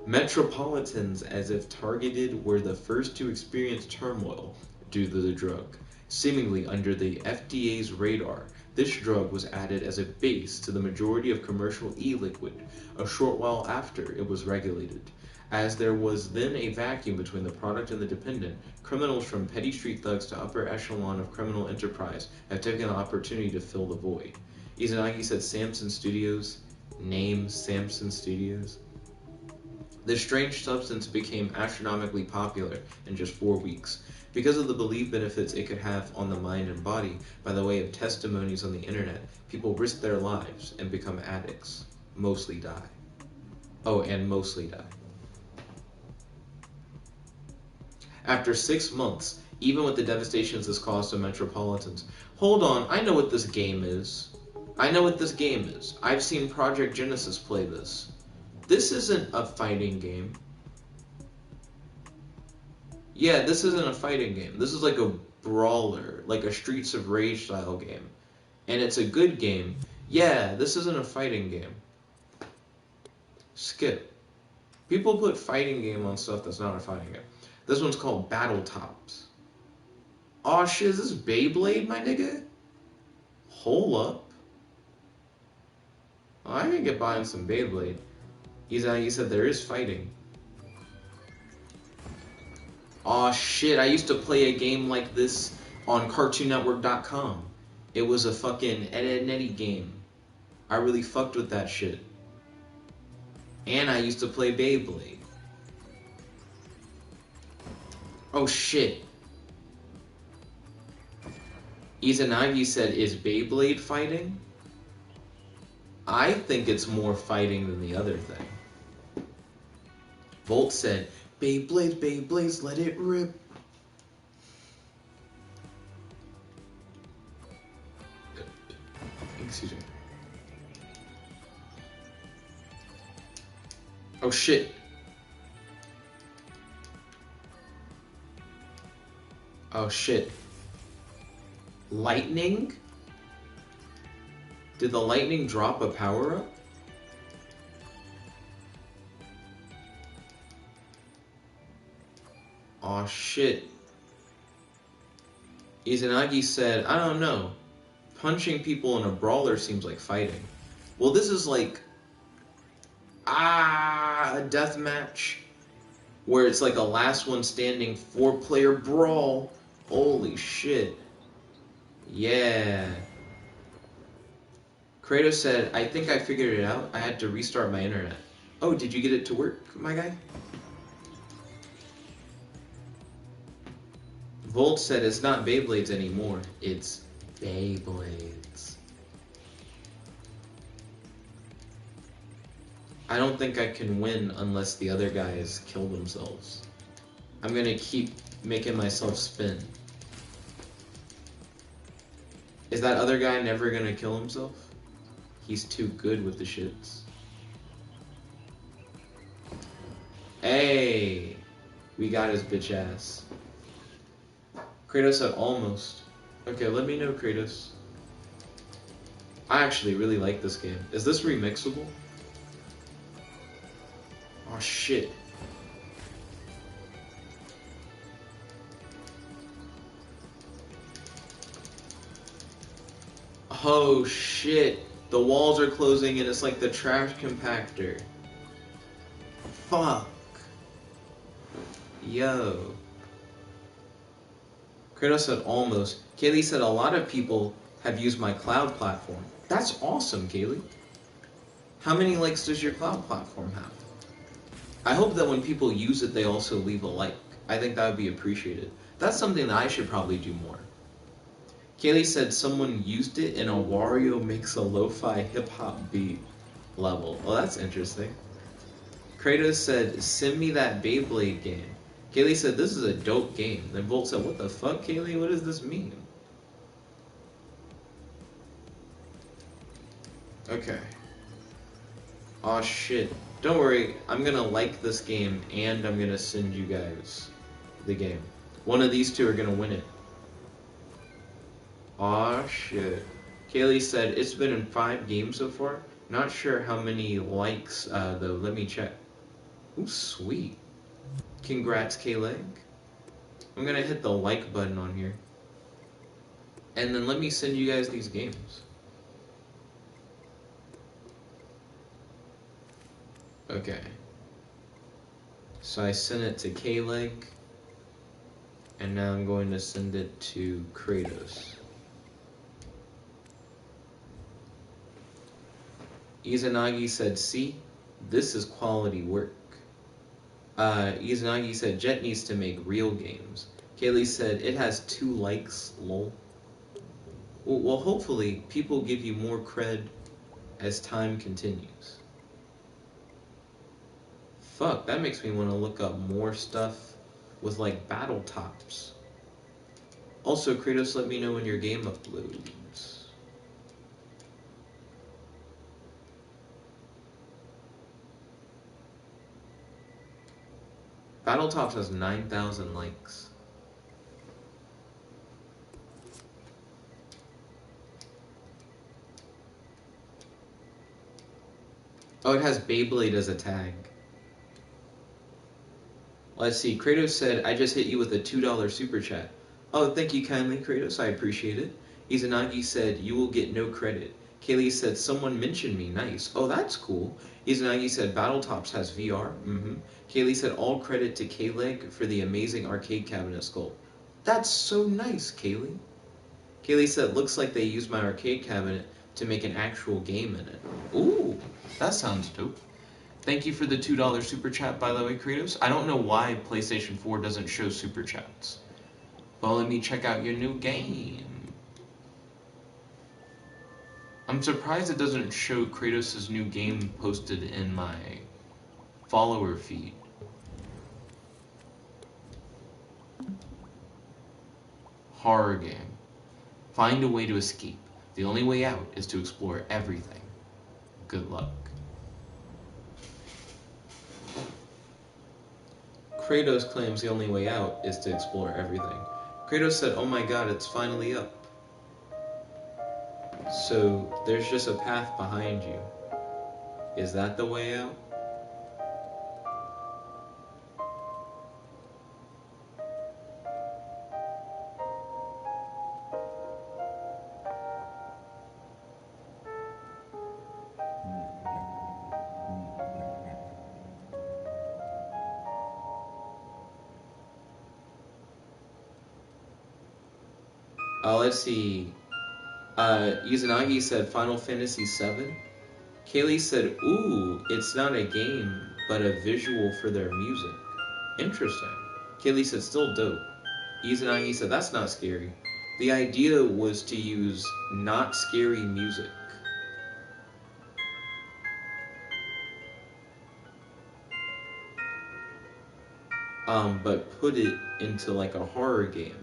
Metropolitans, as if targeted, were the first to experience turmoil due to the drug. Seemingly under the FDA's radar, this drug was added as a base to the majority of commercial e-liquid a short while after it was regulated. As there was then a vacuum between the product and the dependent, criminals from petty street thugs to upper echelon of criminal enterprise have taken the opportunity to fill the void. Izanagi said Samson Studios, name Samson Studios. This strange substance became astronomically popular in just 4 weeks. Because of the believed benefits it could have on the mind and body by the way of testimonies on the internet, people risk their lives and become addicts. Mostly die. Oh, and mostly die. After 6 months, even with the devastations this caused to metropolitans. Hold on, I know what this game is. I've seen Project Genesis play this. This isn't a fighting game. Yeah, this isn't a fighting game. This is like a brawler, like a Streets of Rage style game. And it's a good game. Yeah, this isn't a fighting game. Skip. People put fighting game on stuff that's not a fighting game. This one's called Battletops. Aw shit, is this Beyblade, my nigga? Hold up. Oh, I can get behind some Beyblade. You said there is fighting. Aw shit, I used to play a game like this on CartoonNetwork.com. It was a fucking Ed, Ed, Eddy game. I really fucked with that shit. And I used to play Beyblade. Oh shit. Izanagi said, is Beyblade fighting? I think it's more fighting than the other thing. Volt said, Beyblades, Beyblades, let it rip. Excuse me. Oh shit. Oh shit. Lightning? Did the lightning drop a power-up? Aw shit. Izanagi said, I don't know. Punching people in a brawler seems like fighting. Well, this is like... a deathmatch. Where it's like a last one standing 4-player brawl. Holy shit. Yeah. Kratos said, I think I figured it out. I had to restart my internet. Oh, did you get it to work, my guy? Volt said it's not Beyblades anymore. It's Beyblades. I don't think I can win unless the other guys kill themselves. I'm gonna keep making myself spin. Is that other guy never gonna kill himself? He's too good with the shits. Hey! We got his bitch ass. Kratos said almost. Okay, let me know, Kratos. I actually really like this game. Is this remixable? Oh shit. Oh shit. The walls are closing and it's like the trash compactor. Fuck. Yo. Kratos said almost. Kaylee said a lot of people have used my cloud platform. That's awesome, Kaylee. How many likes does your cloud platform have? I hope that when people use it, they also leave a like. I think that would be appreciated. That's something that I should probably do more. Kaylee said someone used it in a Wario makes a lo-fi hip-hop beat level. Well, that's interesting. Kratos said, send me that Beyblade game. Kaylee said, this is a dope game. Then Volt said, what the fuck, Kaylee? What does this mean? Okay. Aw, shit. Don't worry. I'm gonna like this game, and I'm gonna send you guys the game. One of these two are gonna win it. Aw, shit. Kaylee said, it's been in 5 games so far. Not sure how many likes, though. Let me check. Ooh, sweet. Congrats, Kaylee. I'm gonna hit the like button on here. And then let me send you guys these games. Okay. So I sent it to K-Leg, and now I'm going to send it to Kratos. Izanagi said, see, this is quality work. Izanagi said, Jet needs to make real games. Kaylee said, it has 2 likes, lol. Well, hopefully, people give you more cred as time continues. Fuck, that makes me want to look up more stuff with, like, battle tops. Also, Kratos, let me know when your game uploads. Battle Tops has 9,000 likes. Oh, it has Beyblade as a tag. Let's see. Kratos said, I just hit you with a $2 super chat. Oh, thank you kindly, Kratos. I appreciate it. Izanagi said, you will get no credit. Kaylee said, someone mentioned me. Nice. Oh, that's cool. Izanagi said, Battletops has VR. Kaylee said, all credit to K-Leg for the amazing arcade cabinet sculpt. That's so nice, Kaylee. Kaylee said, looks like they used my arcade cabinet to make an actual game in it. Ooh, that sounds dope. Thank you for the $2 super chat, by the way, Kratos. I don't know why PlayStation 4 doesn't show super chats. Well, let me check out your new game. I'm surprised it doesn't show Kratos' new game posted in my follower feed. Horror game. Find a way to escape. The only way out is to explore everything. Good luck. Kratos claims the only way out is to explore everything. Kratos said, oh my god, it's finally up. So, there's just a path behind you. Is that the way out? Let's see. Izanagi said Final Fantasy VII. Kaylee said, ooh, it's not a game, but a visual for their music. Interesting. Kaylee said, still dope. Izanagi said, that's not scary. The idea was to use not scary music. But put it into like a horror game.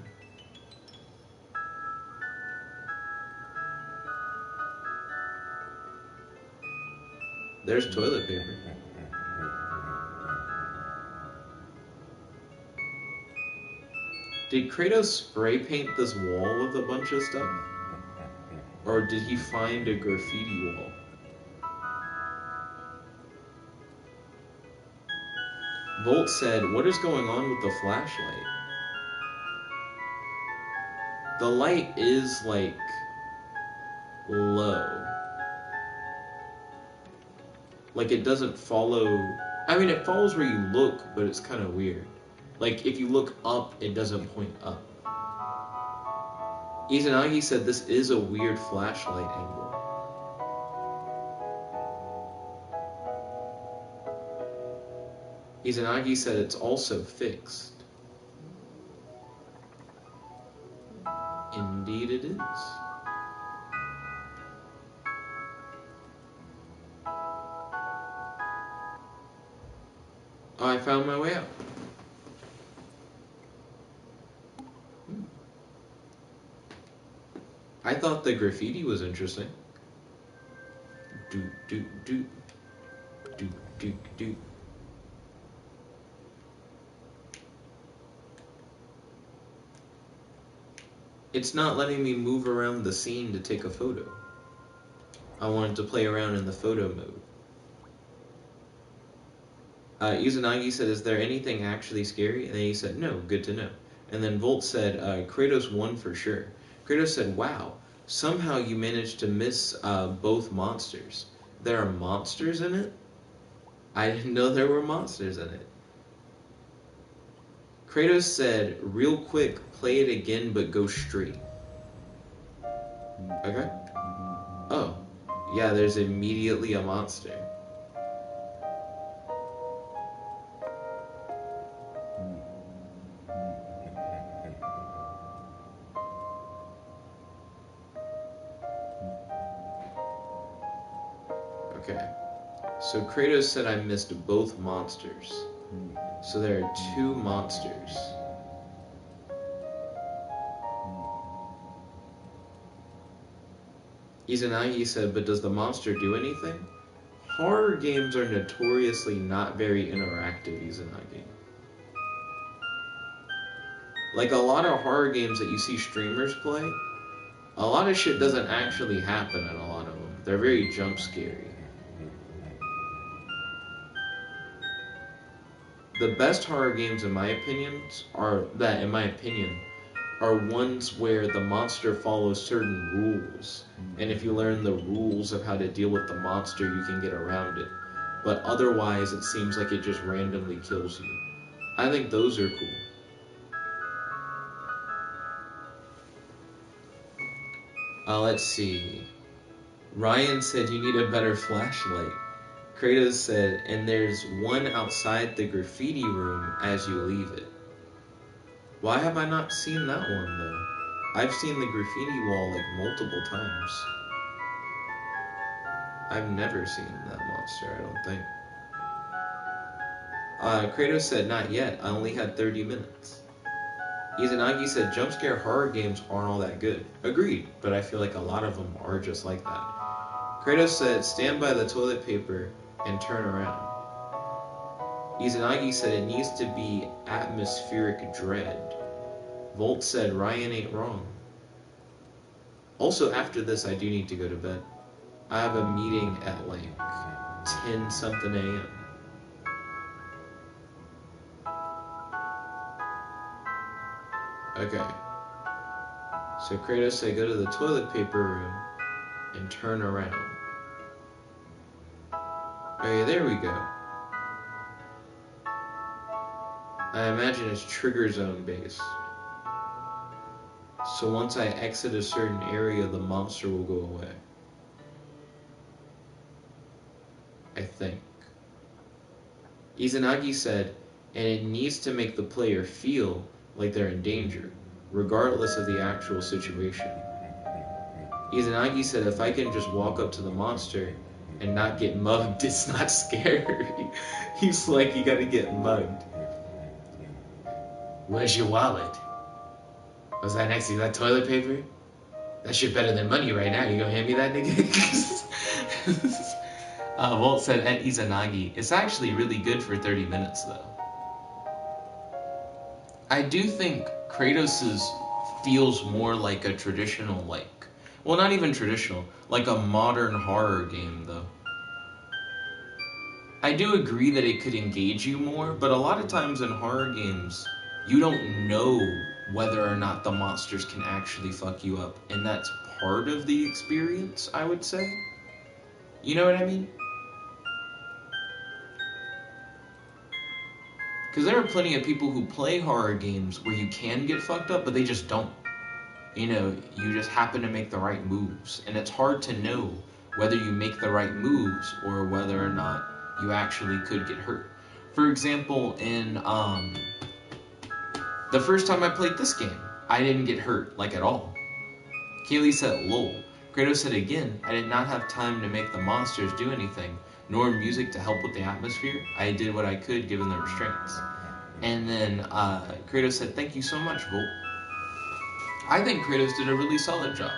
There's toilet paper. Did Kratos spray paint this wall with a bunch of stuff? Or did he find a graffiti wall? Volt said, what is going on with the flashlight? The light is, like, low. Like, it doesn't follow... I mean, it follows where you look, but it's kind of weird. Like, if you look up, it doesn't point up. Izanagi said this is a weird flashlight angle. Izanagi said it's also fixed. Indeed it is. Oh, I found my way out. I thought the graffiti was interesting. Do, do, do. Do, do, do. It's not letting me move around the scene to take a photo. I wanted to play around in the photo mode. Izanagi said, is there anything actually scary? And then he said, no, good to know. And then Volt said, Kratos won for sure. Kratos said, wow, somehow you managed to miss both monsters. There are monsters in it? I didn't know there were monsters in it. Kratos said, real quick, play it again but go straight. Okay. Oh. Yeah, there's immediately a monster. Okay. So Kratos said I missed both monsters. So there are 2 monsters. Izanagi said, but does the monster do anything? Horror games are notoriously not very interactive, Izanagi. Like a lot of horror games that you see streamers play, a lot of shit doesn't actually happen in a lot of them. They're very jump scary. The best horror games, in my opinion, are ones where the monster follows certain rules, and if you learn the rules of how to deal with the monster, you can get around it. But otherwise, it seems like it just randomly kills you. I think those are cool. Let's see. Ryan said you need a better flashlight. Kratos said, and there's one outside the graffiti room as you leave it. Why have I not seen that one, though? I've seen the graffiti wall, like, multiple times. I've never seen that monster, I don't think. Kratos said, not yet. I only had 30 minutes. Izanagi said, jump scare horror games aren't all that good. Agreed, but I feel like a lot of them are just like that. Kratos said, stand by the toilet paper and turn around. Izanagi said, it needs to be atmospheric dread. Volt said, Ryan ain't wrong. Also, after this, I do need to go to bed. I have a meeting at like 10 something a.m. Okay. So Kratos said, go to the toilet paper room and turn around. Okay, there we go. I imagine it's trigger zone based. So once I exit a certain area, the monster will go away. I think. Izanagi said, and it needs to make the player feel like they're in danger, regardless of the actual situation. Izanagi said, if I can just walk up to the monster and not get mugged, it's not scary. He's like, you gotta get mugged. Where's your wallet? Was that next to you? That toilet paper? That shit better than money right now. You gonna hand me that, nigga? Walt said, at Izanagi, it's actually really good for 30 minutes, though. I do think Kratos's feels more like a traditional, like... Well, not even traditional. Like a modern horror game, though. I do agree that it could engage you more, but a lot of times in horror games, you don't know whether or not the monsters can actually fuck you up, and that's part of the experience, I would say. You know what I mean? Because there are plenty of people who play horror games where you can get fucked up, but they just don't. You know, you just happen to make the right moves, and it's hard to know whether you make the right moves or whether or not you actually could get hurt. For example, in the first time I played this game, I didn't get hurt, like, at all. Kaylee said, lol. Kratos said again, I did not have time to make the monsters do anything, nor music to help with the atmosphere. I did what I could given the restraints. And then Kratos said, thank you so much, Volt. I think Kratos did a really solid job.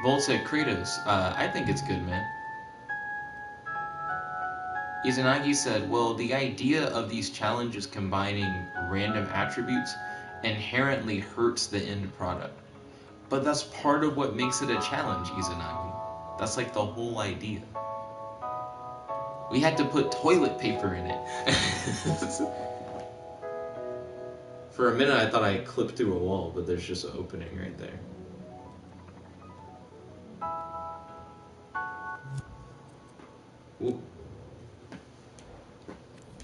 Volt said, Kratos, I think it's good, man. Izanagi said, well, the idea of these challenges combining random attributes inherently hurts the end product. But that's part of what makes it a challenge, Izanagi. That's like the whole idea. We had to put toilet paper in it. For a minute I thought I clipped through a wall, but there's just an opening right there. Ooh.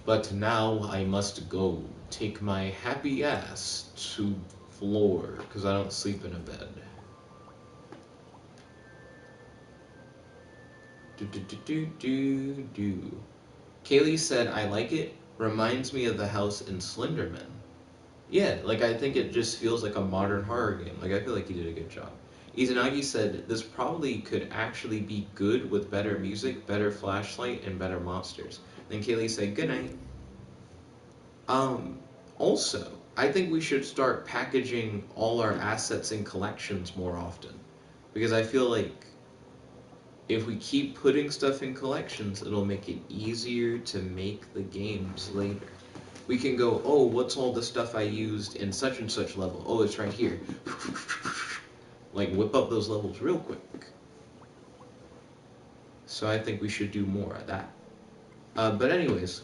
But now I must go take my happy ass to floor, because I don't sleep in a bed. Kaylee said, I like it. Reminds me of the house in Slenderman. Yeah, like I think it just feels like a modern horror game. Like I feel like he did a good job. Izanagi said, this probably could actually be good with better music, better flashlight, and better monsters. Then Kaylee said, good night. Also, I think we should start packaging all our assets in collections more often. Because I feel like if we keep putting stuff in collections, it'll make it easier to make the games later. We can go, oh, what's all the stuff I used in such and such level? Oh, it's right here. Like, whip up those levels real quick. So I think we should do more of that. But anyways,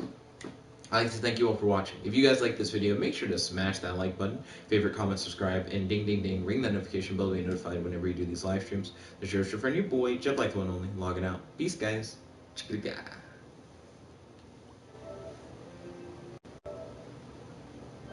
I'd like to thank you all for watching. If you guys like this video, make sure to smash that like button, favorite, comment, subscribe, and ding, ding, ding, ring that notification bell to be notified whenever you do these live streams. This is your friend, your boy, Jet Like the One Only, logging out. Peace, guys. Chicka-ga.